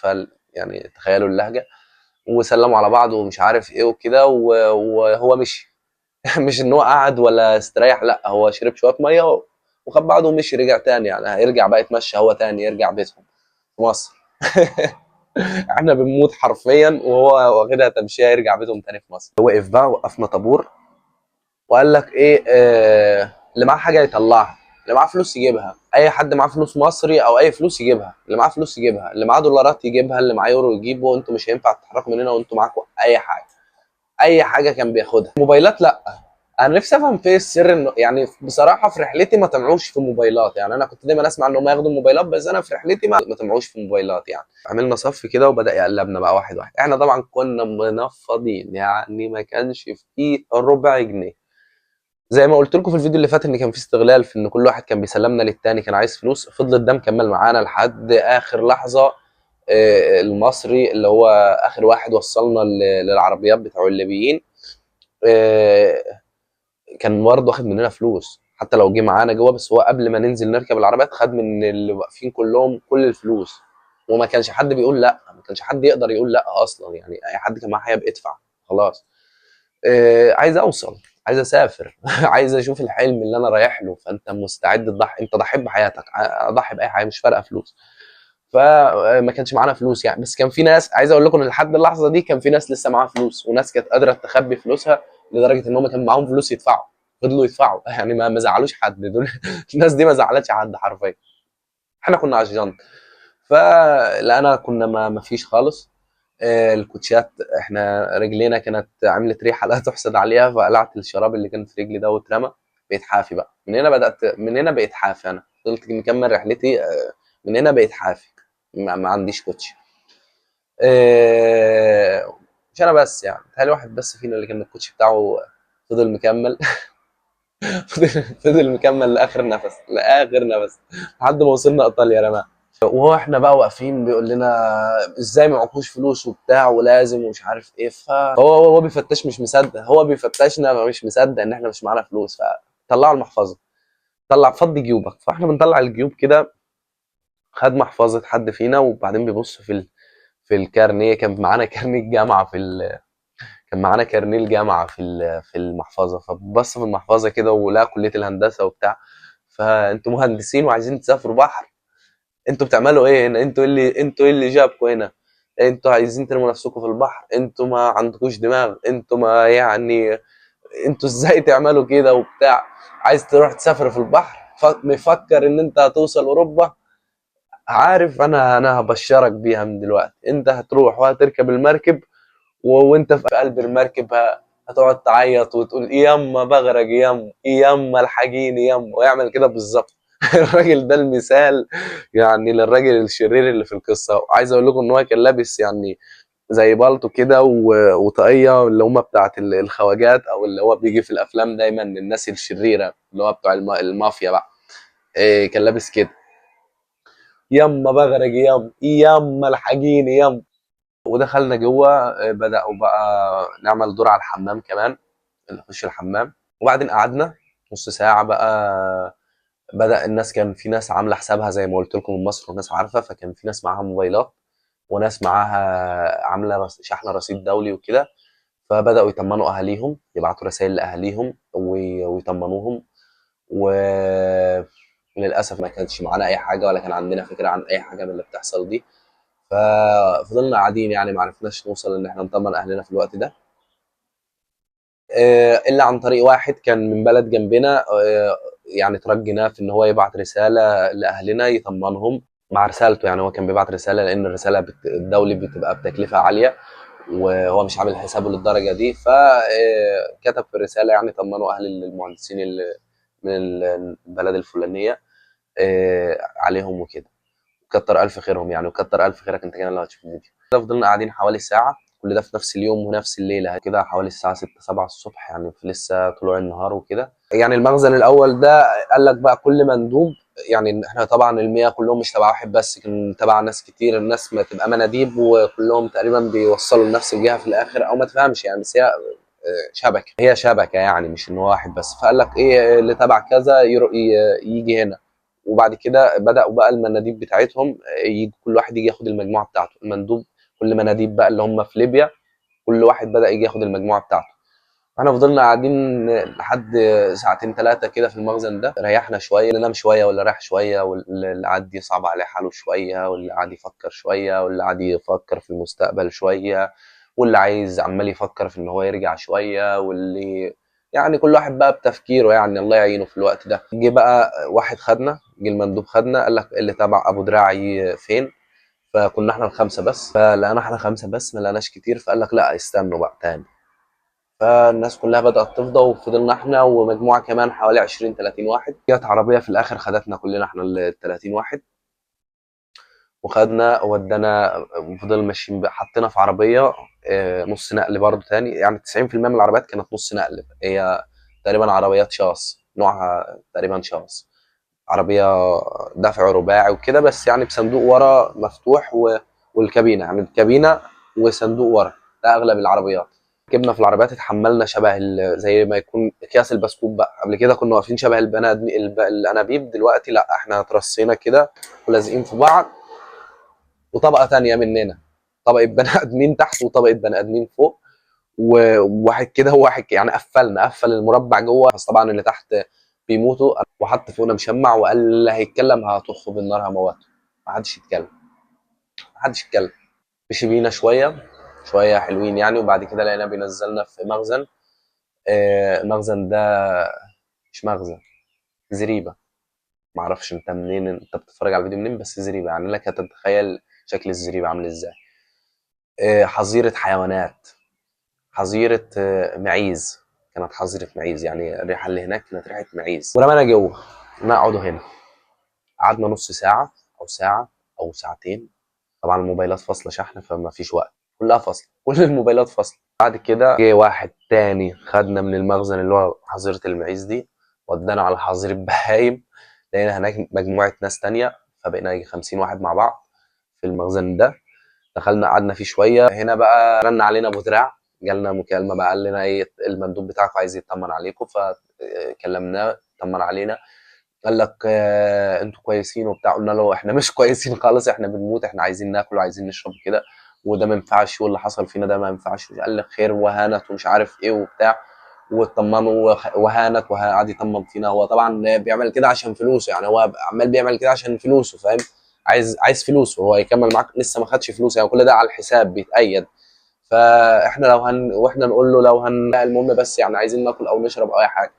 يعني تخيلوا اللهجه. وسلموا على بعض ومش عارف ايه وكده وهو مشي. مش ان هو قعد ولا استريح، لا هو شرب شويه ميه وخد بعضه ومشي، رجع تاني. يعني هيرجع بقى يتمشى هو تاني يرجع بيتهم في مصر. احنا بنموت حرفيا وهو واخدها تمشيه يرجع بيتهم تاني في مصر. وقف بقى، وقفنا طابور، وقال لك ايه اللي معاه حاجه يطلعها، اللي معاه فلوس يجيبها، اي حد معاه فلوس مصري او اي فلوس يجيبها، اللي معاه فلوس يجيبها، اللي معاه دولارات يجيبها، اللي معاه يورو يجيبه، وانتوا مش هينفع تتحركوا من هنا وانتوا معاكم اي حاجه. اي حاجه كان بياخدها. موبايلات لا. انا نفسي افهم في السر، انه يعني بصراحه في رحلتي ما طمعوش في موبايلات. يعني انا كنت دايما اسمع ان هم ياخدوا موبايلات، بس انا في رحلتي ما طمعوش في موبايلات. يعني عملنا صف كده وبدا يقلبنا بقى واحد واحد. احنا طبعا كنا منفضين، يعني ما كانش فيه ربع جنيه. زي ما قلت لكم في الفيديو اللي فات ان كان في استغلال في ان كل واحد كان بيسلمنا للتاني كان عايز فلوس. فضل ده مكمل معانا لحد اخر لحظه. المصري اللي هو اخر واحد وصلنا للعربيات بتوع الليبيين، آه، كان برضه واخد مننا فلوس حتى لو جه معانا جوه. بس هو قبل ما ننزل نركب العربيات خد من اللي واقفين كلهم كل الفلوس. وما كانش حد بيقول لا، ما كانش حد يقدر يقول لا اصلا. يعني اي حد كان معاه حاجه بيدفع خلاص. عايز اوصل، عايز اسافر. عايز اشوف الحلم اللي انا رايح له. فانت مستعد تضحي، انت ضحيت بحياتك، اضحي باي حاجه مش فارقه فلوس. فما كانش معانا فلوس يعني. بس كان في ناس، عايز اقول لكم ان لحد اللحظه دي كان في ناس لسه معاها فلوس، وناس كانت قادره تخبي فلوسها لدرجه ان هم كان معاهم فلوس يدفعوا. فضلوا يدفعوا. يعني ما زعلوش حد دول. الناس دي ما زعلتش حد حرفيا. احنا كنا على الجنط. فلقينا كنا ما فيش خالص. الكوتشات، احنا رجلينا كانت عملت ريحه لا تحسد عليها. فقلعت الشراب اللي كان في رجلي ده واترمى. بقيت حافي بقى. من هنا بقيت حافي. انا فضلت مكمل رحلتي. من هنا بقيت حافي. ما عنديش كوتش. مش انا بس، يعني تهيألي واحد بس فينا اللي كان الكوتش بتاعه فضل مكمل. فضل مكمل لاخر نفس، لاخر نفس، لحد ما وصلنا ايطاليا رماه. وهو احنا بقى واقفين بيقول لنا ازاي معكوش فلوس وبتاع ولازم ومش عارف ايه. فهو بيفتش مش مصدق. هو بيفتشنا مش مصدق ان احنا مش معانا فلوس. فطلعوا المحفظه، طلع فضي جيوبك. فاحنا بنطلع الجيوب كده. خد محفظه حد فينا وبعدين بيبص في الكارنيه. كان معانا كارنيه الجامعه كان معانا كارنيه الجامعه في المحفظه. فبص في المحفظه كده ولقى كليه الهندسه وبتاع. فانتوا مهندسين وعايزين تسافروا بحر؟ انتوا بتعملوا ايه هنا؟ انتوا ايه اللي جابكم هنا؟ انتوا عايزين ترموا نفسكم في البحر؟ انتوا ما عندكوش دماغ؟ انتوا ما يعني انتوا ازاي تعملوا كده وبتاع؟ عايز تروح تسافر في البحر؟ مفكر ان انت هتوصل اوروبا؟ عارف، انا هبشرك بيها من دلوقتي. انت هتروح وهتركب المركب، وانت في قلب المركب هتقعد تعيط وتقول ياما بغرق، ياما الحقيني ياما، ويعمل كده بالظبط. الراجل ده المثال يعني للراجل الشرير اللي في القصه. وعايز اقول لكم ان هو كان لابس يعني زي بالطو كده وطاقيه اللي هم بتاعت الخواجات، او اللي هو بيجي في الافلام دايما الناس الشريره اللي هو بتوع المافيا بقى. إيه كان لابس كده. ياما بغرق، ياما الحقيني ياما. ودخلنا جوه. بدأوا بقى نعمل دور على الحمام كمان، نخش الحمام. وبعدين قعدنا نص ساعة بقى. بدأ الناس، كان في ناس عاملة حسابها زي ما قلت لكم من مصر وناس عارفة. فكان في ناس معاها موبايلات وناس معاها عاملة شحن رصيد دولي وكده. فبدأوا يطمنوا أهاليهم، يبعتوا رسائل لأهاليهم ويطمنوهم. وللأسف ما كانش معانا أي حاجة ولا كان عندنا فكرة عن أي حاجة من اللي بتحصل دي. ففضلنا قاعدين، يعني ما عرفناش نوصل ان احنا نطمن اهلنا في الوقت ده. الا عن طريق واحد كان من بلد جنبنا. يعني ترجيناه في ان هو يبعت رساله لاهلنا يطمنهم مع رسالته. يعني هو كان بيبعت رساله لان الرساله الدولي بتبقى بتكلفه عاليه، وهو مش عامل حسابه للدرجه دي. فكتب في الرساله يعني طمنوا اهل المهندسين اللي من البلد الفلانيه عليهم وكده. كتر الف خيرهم يعني، وكتر الف خيرك انت كده لو هتشوف الفيديو ده. فضلنا قاعدين حوالي ساعه، كل ده في نفس اليوم ونفس الليله كده، حوالي الساعه 6 7 الصبح، يعني في لسه طلوع النهار وكده. يعني المخزن الاول ده قال لك بقى كل مندوب، يعني احنا طبعا المياه كلهم مش تبع واحد بس، كان تبع ناس كتير. الناس ما تبقى مناديب وكلهم تقريبا بيوصلوا لنفس الجهه في الاخر، او ما تفهمش يعني. بس هي شبكه، هي شبكه يعني، مش ان هو واحد بس. فقال لك ايه اللي تبع كذا يجي هنا. وبعد كده بدأوا بقى المناديب بتاعتهم يجي كل واحد يجي ياخد المجموعه بتاعته. المندوب كل مناديب بقى اللي هم في ليبيا، كل واحد بدأ يجي ياخد المجموعة بتاعته. احنا فضلنا قاعدين لحد ساعتين 3 كده في المخزن ده، ريحنا شويه، اللي نام شويه واللي راح شويه، واللي قعد يصعب عليه حاله شويه، واللي قعد يفكر شويه، واللي قعد يفكر في المستقبل شويه، واللي عايز عمال يفكر في ان هو يرجع شويه، واللي يعني كل واحد بقى بتفكيره، يعني الله يعينه في الوقت ده. جه بقى واحد خدنا، جه المندوب خدنا قال لك اللي تبع ابو دراعي فين؟ فكنا احنا الخمسه بس، فلقينا احنا خمسه بس، ما لقيناش كتير، فقال لك لا استنوا بقى تاني. فالناس كلها بدأت تفضى، وفضلنا احنا ومجموعة كمان حوالي 20 30 واحد. جت عربية في الآخر خدتنا كلنا احنا ال 30 واحد، وخدنا ودانا، وفضلنا ماشيين بقى، حطينا في عربية نص نقل برضه تاني، يعني 90% من العربيات كانت نص نقل، هي تقريبا عربيات شاص، نوعها تقريبا شاص، عربية دفع رباعي وكده، بس يعني بصندوق ورا مفتوح والكابينة، يعني الكابينة وصندوق ورا، ده أغلب العربيات. ركبنا في العربيات، اتحملنا شبه زي ما يكون اكياس البسكوت بقى. قبل كده كنا واقفين شبه البني ادمين الانابيب، دلوقتي لا، احنا اترصينا كده ولازقين في بعض، وطبقه تانية مننا، طبقه بني ادمين تحت وطبقه بني ادمين فوق، وواحد كده وواحد كده، يعني قفل المربع جوه، بس طبعا اللي تحت بيموتوا، وحط فوقنا مشمع وقال اللي هيتكلم هطخه بالنار هموته. ما حدش يتكلم، ما حدش يتكلم. مشي بينا شويه حلوين يعني، وبعد كده لقينا بينزلنا في مخزن. المخزن ده مش مخزن، زريبه. معرفش انت منين، انت بتتفرج على الفيديو منين، بس زريبه يعني لك هتتخيل شكل الزريبه عامل ازاي. حظيره حيوانات، حظيره معيز، كانت حظيره معيز، يعني الريحه اللي هناك كانت ريحه معيز. ورمانا جوه، نقعدوا هنا، قعدنا نص ساعه او ساعه او ساعتين. طبعا الموبايلات فاصله شحن، فما فيش وقت، كلها فاصله، كل الموبايلات فاصله. بعد كده جه واحد تاني خدنا من المخزن اللي هو حظيره المعيز دي، ودانا على حظيره بهايم. لقينا هناك مجموعه ناس تانية، فبقينا يجي 50 واحد مع بعض في المخزن ده. دخلنا قعدنا فيه شويه. هنا بقى رن علينا ابو دراع، جالنا مكالمه بقى، قال لنا ايه المندوب بتاعكم عايز يطمن عليكم، فكلمناه طمن علينا. قال لك انتوا كويسين وبتاع، قلنا له احنا مش كويسين خالص، احنا بنموت، احنا عايزين ناكل وعايزين نشرب كده، وده ما ينفعش، واللي حصل فينا ده ما ينفعش. قال لك خير وهانت ومش عارف ايه وبتاع، واطمنوا وهانت، وقعد يطمن فينا. هو طبعا بيعمل كده عشان فلوسه، يعني هو عمال بيعمل كده عشان فلوسه، فاهم؟ عايز فلوسه، هو يكمل معاك، لسه ما خدش فلوس، يعني كل ده على الحساب بيتأيد. فاحنا لو واحنا نقول له لو لا، المهم بس يعني عايزين ناكل او نشرب او اي حاجه.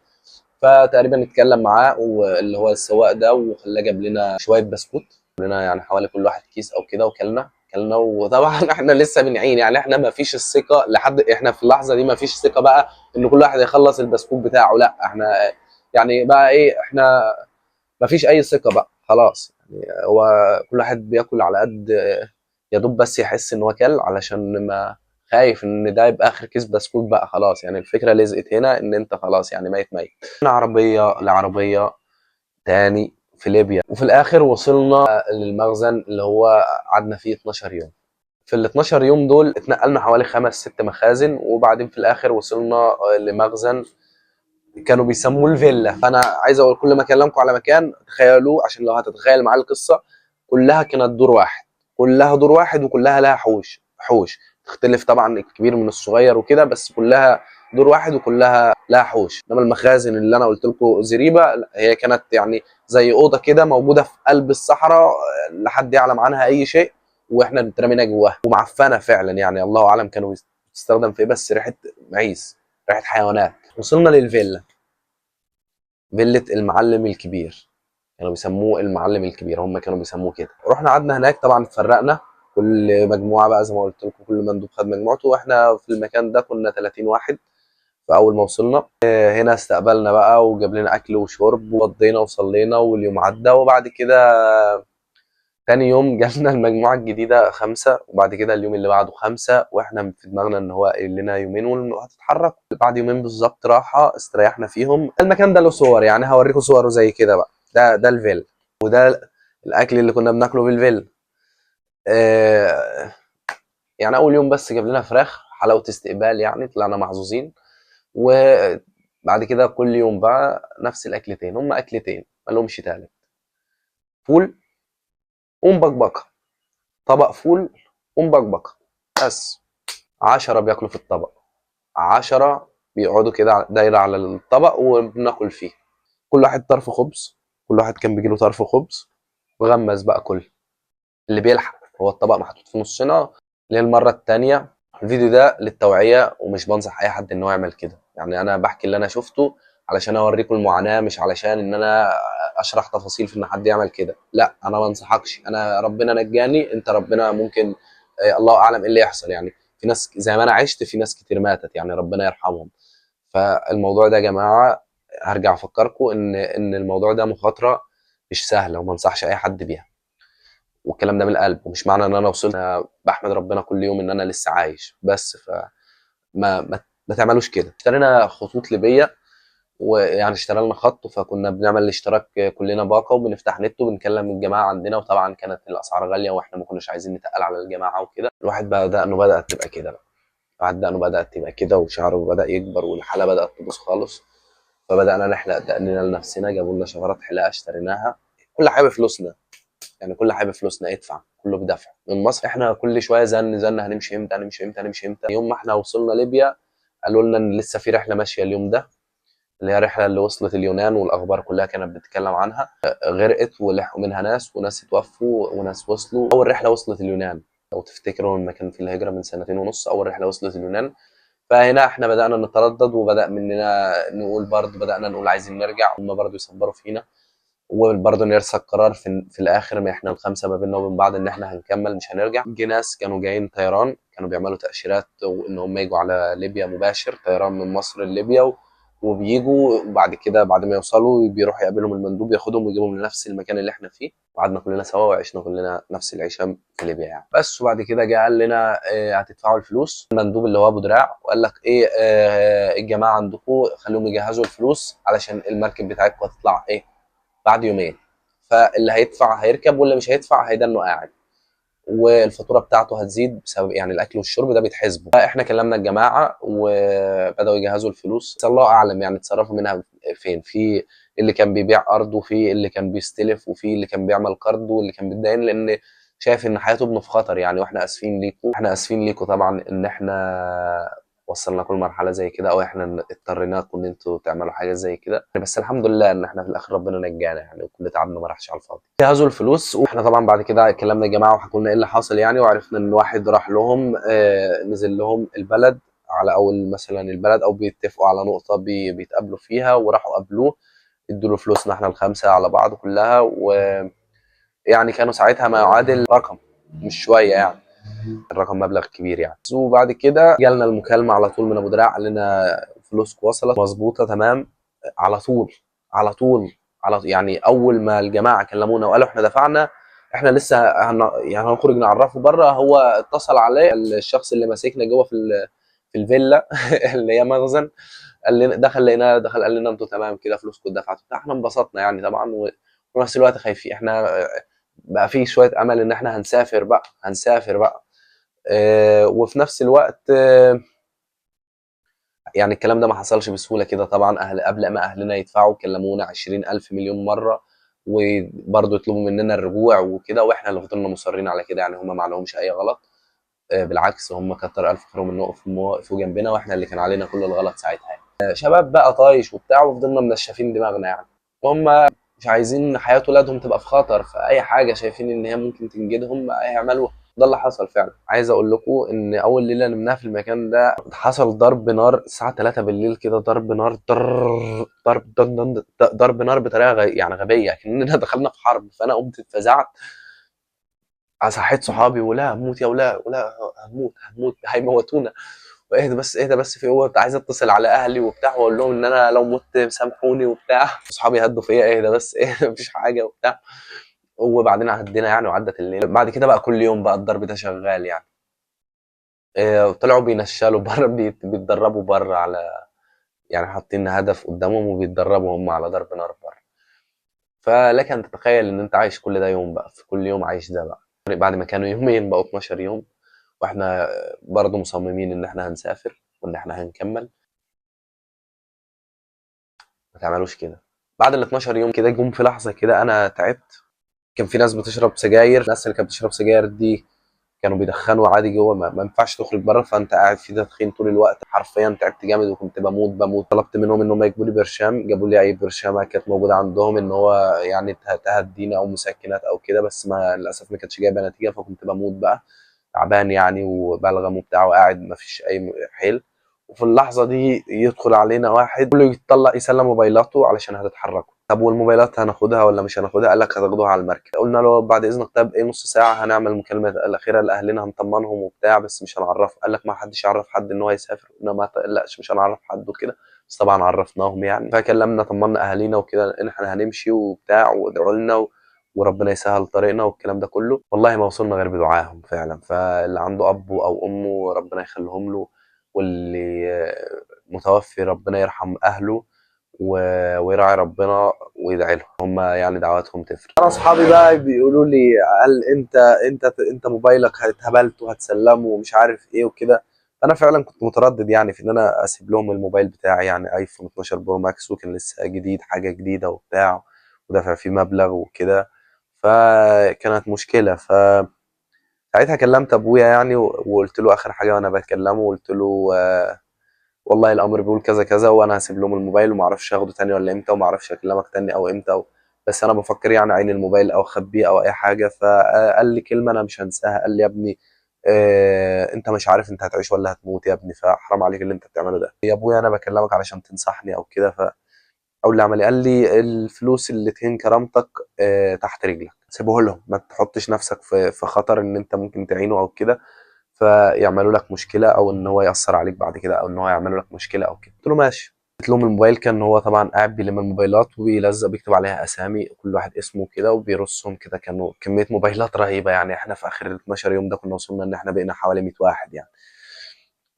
فتقريبا اتكلم معاه واللي هو السواق ده، وخلاه جاب لنا شويه بسكوت، لنا يعني حوالي كل واحد كيس او كده، وكلنا. وطبعا احنا لسه بنعين، يعني احنا ما فيش الثقه لحد احنا في اللحظه دي، ما فيش ثقه بقى ان كل واحد يخلص البسكوت بتاعه، لا احنا يعني بقى ايه، احنا ما فيش اي ثقه بقى خلاص، يعني هو كل واحد بياكل على قد يا دوب بس يحس ان هو كل، علشان ما خايف ان ده يبقى اخر كيس بسكوت بقى خلاص، يعني الفكره لزقت هنا ان انت خلاص يعني ميت ميت. من عربيه لعربيه تاني في ليبيا، وفي الاخر وصلنا للمخزن اللي هو قعدنا فيه 12 يوم. في ال 12 يوم دول اتنقلنا حوالي 5 6 مخازن، وبعدين في الاخر وصلنا لمخزن كانوا بيسموه الفيلا. فانا عايز اقول كل ما اكلمكم على مكان تخيلوه، عشان لو هتتخيل معايا القصه، كلها كانت دور واحد، كلها دور واحد، وكلها لها حوش تختلف طبعا الكبير من الصغير وكده، بس كلها دور واحد وكلها لها حوش. انما المخازن اللي انا قلت لكم زريبه، هي كانت يعني زي اوضه كده موجوده في قلب الصحراء، لا حد يعلم عنها اي شيء، واحنا اترمينا جواها، ومعفنه فعلا، يعني الله اعلم كانوا بتستخدم في ايه، بس ريحه معيز، ريحه حيوانات. وصلنا للفيلا، فيلة المعلم الكبير، كانوا بيسموه المعلم الكبير، هم كانوا بيسموه كده. رحنا قعدنا هناك، طبعا اتفرقنا كل مجموعه بقى زي ما قلت لكم، كل مندوب خد مجموعته، واحنا في المكان ده كنا 30 واحد. فاول ما وصلنا هنا استقبلنا بقى، وجاب لنا اكل وشرب، وقضينا وصلينا، واليوم عدى. وبعد كده تاني يوم جالنا المجموعة الجديدة 5، وبعد كده اليوم اللي بعده 5، واحنا في دماغنا ان هو قايل لنا يومين وهتتحرك. بعد يومين بالظبط راحة استريحنا فيهم. المكان ده له صور، يعني هوريكم صوره زي كده بقى. ده الفيل، وده الاكل اللي كنا بناكله بالفيل. آه يعني اول يوم بس جاب لنا فراخ، حلاوة استقبال يعني، طلعنا محظوظين. وبعد كده كل يوم بقى نفس الاكلتين، هم اكلتين ما لهمش تالت: فول ومبكبكة، طبق فول ومبكبكة. بس 10 بياكلوا في الطبق، 10 بيقعدوا كده دايرة على الطبق وبناكل فيه، كل واحد طرف خبز، كل واحد كان بيجيله طرف خبز وغمز بقى كل اللي بيلحق. هو الطبق محطوط في نصنا للمرة التانية. الفيديو ده للتوعية ومش بنصح أي حد إن هو يعمل كده، يعني أنا بحكي اللي أنا شفته علشان أوريكم المعاناة، مش علشان إن أنا أشرح تفاصيل في إن حد يعمل كده. لا أنا ما انصحكش، أنا ربنا نجاني، أنت ربنا ممكن الله أعلم إيه اللي يحصل. يعني في ناس زي ما أنا عشت، في ناس كتير ماتت، يعني ربنا يرحمهم. فالموضوع ده يا جماعة هرجع أفكركم إن الموضوع ده مخاطرة مش سهلة، وما انصحش أي حد بيها، والكلام ده من القلب. ومش معنى ان انا وصلت، أنا بحمد ربنا كل يوم ان انا لسه عايش بس. ما تعملوش كده. اشترينا خطوط ليبيه، ويعني اشترى لنا خط، فكنا بنعمل الاشتراك كلنا باقه وبنفتح نت وبنكلم الجماعه عندنا. وطبعا كانت الاسعار غاليه واحنا ما كناش عايزين نتقل على الجماعه وكده. الواحد بقى دقنه بدات تبقى كده بقى، الواحد دقنه بدات تبقى كده وشعره بدا يكبر والحاله بدات تبوظ خالص. فبدانا نحلق دقننا لنفسنا، جابوا لنا شفرات حلاقه اشتريناها. كل حاجه بفلوسنا، يعني كل حاجه بفلوسنا، ادفع كله بدفع من مصر. احنا كل شويه زن هنمشي امتى، هنمشي امتى، هنمشي امتى. يوم ما احنا وصلنا ليبيا قالوا لنا ان لسه في رحله ماشيه اليوم ده، اللي هي الرحله اللي وصلت اليونان والاخبار كلها كانت بتتكلم عنها. غرقت ولحقوا منها ناس، وناس اتوفوا وناس وصلوا. اول رحله وصلت اليونان، لو تفتكروا لما كان في الهجره من سنتين ونص اول رحله وصلت اليونان. فهنا احنا بدانا نتردد، وبدا مننا نقول برضه، بدانا نقول عايزين نرجع، هم برضه يصبروا فينا. وبرضه نرسى القرار في الاخر، ما احنا الخمسه ما بيننا وبين بعض ان احنا هنكمل مش هنرجع. جه ناس كانوا جايين طيران، كانوا بيعملوا تاشيرات وان هم يجوا على ليبيا مباشر، طيران من مصر لليبيا وبيجوا بعد كده بعد ما يوصلوا بيروح يقابلهم المندوب ياخدهم ويجيبهم لنفس المكان اللي احنا فيه. وقعدنا كلنا سوا وعشنا كلنا نفس العيشه في ليبيا يعني. بس وبعد كده جه قال لنا هتدفعوا الفلوس. المندوب اللي هو ابو دراع وقال لك ايه، الجماعه عندكم خليهم يجهزوا الفلوس علشان المركب بتاعتكم هتطلع ايه بعد يومين. فاللي هيدفع هيركب، واللي مش هيدفع هيدنه قاعد، والفاتوره بتاعته هتزيد بسبب يعني الاكل والشرب ده بيتحسبوا. فاحنا كلمنا الجماعه وبداوا يجهزوا الفلوس، بس الله اعلم يعني اتصرفوا منها فين. في اللي كان بيبيع ارض، وفي اللي كان بيستلف، وفي اللي كان بيعمل قرض، واللي كان بيتدين لان شايف ان حياته ابنه في خطر يعني. واحنا اسفين ليكم، احنا اسفين ليكم طبعا ان احنا وصلناكم لمرحله زي كده، او احنا اضطريناكم ان انتوا تعملوا حاجه زي كده. بس الحمد لله ان احنا في الاخر ربنا نجانا يعني، وكل تعبنا ما راحش على الفاضي. جهزوا الفلوس، واحنا طبعا بعد كده كلمنا الجماعه وحكوا لنا ايه اللي حاصل يعني. وعرفنا ان واحد راح لهم نزل لهم البلد على اول مثلا البلد، او بيتفقوا على نقطه بيتقابلوا فيها، وراحوا قابلوه ادوا له فلوسنا احنا الخمسه على بعض كلها. ويعني كانوا ساعتها ما يعادل رقم مش شويه يعني، الرقم مبلغ كبير يعني. وبعد كده جالنا المكالمه على طول من ابو دراع، قال لنا فلوسك وصلت مظبوطه تمام. على طول على طول يعني اول ما الجماعه كلمونا وقالوا احنا دفعنا، احنا لسه يعني هنخرج نعرفه بره. هو اتصل عليه الشخص اللي ماسكنا جوه في الفيلا اللي هي مخزن، قال لنا دخل لقينا دخل قال لنا انتوا تمام كده فلوسكم اتدفعت. احنا انبسطنا يعني طبعا، وفي نفس الوقت خايفين. احنا بقى في شويه امل ان احنا هنسافر بقى، هنسافر بقى. وفي نفس الوقت يعني الكلام ده ما حصلش بسهولة كده طبعا. قبل ما أهلنا يدفعوا كلمونا 20,000 مليون مرة، وبرضه يطلبوا مننا الرجوع وكده، واحنا اللي فضلنا مصرين على كده يعني. هم ما عليهمش أي غلط، بالعكس هم كتر ألف خيرهم إن وقفوا جنبنا، واحنا اللي كان علينا كل الغلط ساعتها يعني. شباب بقى طايش وبتاع، وفضلنا منشفين دماغنا يعني. وهم مش عايزين حياة ولادهم تبقى في خطر، فأي حاجة شايفين إن هي ممكن تنجدهم هيعملوها. ده اللي حصل فعلا. عايز اقول لكم ان اول ليله نمناها في المكان ده حصل ضرب نار الساعه 3 بالليل كده، ضرب نار ضرب نار بطريقه يعني غبيه، كاننا دخلنا في حرب. فانا قمت اتفزعت، صحيت صحابي ولا هموت يا ولا هموت هيموتونا. واهدى بس اهدى بس، في هو عايز اتصل على اهلي وبتاع واقول لهم ان انا لو مت سامحوني وبتاع. اصحابي هدوا فيا اهدى بس اهدى مفيش حاجه وبتاع. وبعدين عدينا يعني وعدت الليل. بعد كده بقى كل يوم بقى الضرب ده شغال يعني. طلعوا بينشلوا بره، بيتدربوا بره على يعني، حاطين هدف قدامهم وبيتدربوا هم على ضرب نار بره. فلك ان تتخيل ان انت عايش كل ده يوم بقى، في كل يوم عايش ده بقى. بعد ما كانوا يومين بقوا 12 يوم، واحنا برضه مصممين ان احنا هنسافر وان احنا هنكمل. ما تعملوش كده. بعد ال 12 يوم كده جم في لحظه كده انا تعبت. كان في ناس بتشرب سجاير، الناس اللي كانت بتشرب سجاير دي كانوا بيدخنوا عادي جوه، ما ينفعش تخرج بره، فانت قاعد في تدخين طول الوقت. حرفيا تعبت جامد وكنت بموت. طلبت منهم ان هم يجيبوا لي برشام، جابوا لي اي برشامه كانت موجوده عندهم ان هو يعني تهدينا او مسكنات او كده، بس ما للاسف ما كانتش جايبه نتيجه، فكنت بموت بقى تعبان يعني وبلغم وبتاع وقاعد ما فيش اي حيل. وفي اللحظه دي يدخل علينا واحد كله يتطلق يسلم موبايلاته علشان هتتحركوا. طب والموبايلات هناخدها ولا مش هناخدها؟ قال لك هتاخدوها على المركب. قلنا له بعد اذنك طب ايه نص ساعه هنعمل المكالمه الاخيره لاهلنا هنطمنهم وبتاع، بس مش هنعرف. قال لك ما حدش يعرف حد ان هو يسافر. قلنا ما تقلقش مش هنعرف حد وكده، بس طبعا عرفناهم يعني. فكلمنا طمنا اهالينا وكده ان احنا هنمشي وبتاع وادعوا لنا وربنا يسهل طريقنا والكلام ده كله. والله ما وصلنا غير بدعائهم فعلا. فاللي عنده اب او امه ربنا يخليهم له، واللي متوفي ربنا يرحم اهله ويراعي ربنا ويدعي لهم، هم يعني دعواتهم تفرق. انا اصحابي بقى بيقولوا لي هل انت موبايلك هتهبلت وهتسلمه ومش عارف ايه وكده. فانا فعلا كنت متردد يعني في ان انا اسيب لهم الموبايل بتاعي، يعني ايفون 12 برو ماكس، وكان لسه جديد حاجه جديده وبتاع ودافع فيه مبلغ وكده. فكانت مشكله. ساعتها كلمت ابويا يعني وقلت له اخر حاجه وانا بكلمه، قلت له والله الامر بيقول كذا كذا وانا هسيب لهم الموبايل وما اعرفش هاخده تاني ولا امتى، وما اعرفش اكلمك تاني او امتى بس انا بفكر يعني عين الموبايل او اخبيه او اي حاجه. فقال لي كلمه انا مش هنساها، قال لي يا ابني انت مش عارف انت هتعيش ولا هتموت يا ابني، فحرام عليك اللي انت بتعمله ده. يا ابويا انا بكلمك علشان تنصحني او كده. او اللي عملي قال لي الفلوس اللي تهين كرامتك تحت رجلك، سيبه لهم، ما تحطش نفسك في خطر ان انت ممكن تعينه او كده فيعملوا لك مشكله، او ان هو ياثر عليك بعد كده، او ان هو يعملوا لك مشكله او كده. قلت له ماشي. اديت لهم الموبايل. كان هو طبعا قاعد بيلم الموبايلات وبيلزق بيكتب عليها اسامي كل واحد اسمه كده وبيرصهم كده. كانوا كميه موبايلات رهيبه يعني. احنا في اخر ال 12 يوم ده كنا وصلنا ان احنا بقينا حوالي 100 واحد يعني.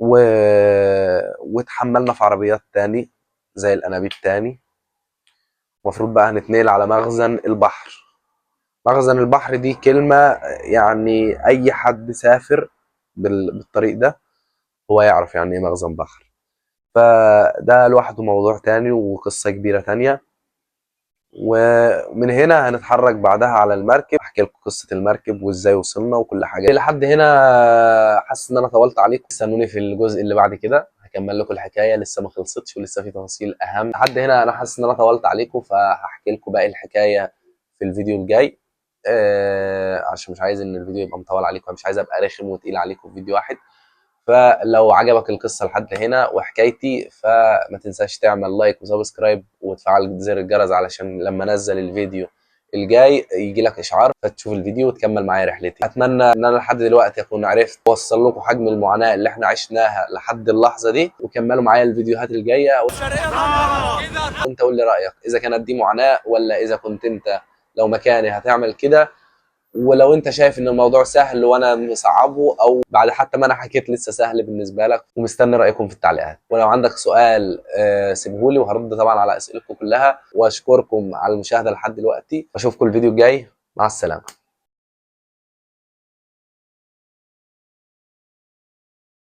و... واتحملنا في عربيات تاني زي الانابيب تاني. المفروض بقى هنتنقل على مخزن البحر. مخزن البحر دي كلمة يعني أي حد سافر بالطريق ده هو يعرف يعني إيه مخزن بحر. فده لوحده موضوع تاني وقصة كبيرة تانية. ومن هنا هنتحرك بعدها على المركب، احكي لكم قصة المركب وازاي وصلنا وكل حاجة. لحد هنا حاسس ان انا طولت عليكم، استنوني في الجزء اللي بعد كده هكمل لكم الحكاية، لسه ما خلصتش ولسه في تفاصيل اهم. لحد هنا انا حاسس ان انا طولت عليكم، فهحكي لكم باقي الحكاية في الفيديو الجاي. عشان مش عايز ان الفيديو يبقى مطول عليكم، مش عايز ابقى رخم وتقيل عليكم في فيديو واحد. فلو عجبك القصة لحد هنا وحكايتي فما تنساش تعمل لايك وسبسكرايب وتفعل زر الجرس علشان لما انزل الفيديو الجاي يجي لك اشعار فتشوف الفيديو وتكمل معايا رحلتي. اتمنى ان انا لحد دلوقتي اكون عرفت اوصل لكم حجم المعاناة اللي احنا عشناها لحد اللحظة دي، وكملوا معايا الفيديوهات الجاية. وانت قول لي رأيك اذا كانت دي معاناة ولا اذا كنت انت لو مكاني هتعمل كده، ولو انت شايف ان الموضوع سهل وانا مصعبه، او بعد حتى ما انا حكيت لسه سهل بالنسبه لك. ومستني رايكم في التعليقات. ولو عندك سؤال سيبهولي وهرد طبعا على اسئلتكم كلها. واشكركم على المشاهده لحد دلوقتي. اشوفكم الفيديو الجاي. مع السلامه.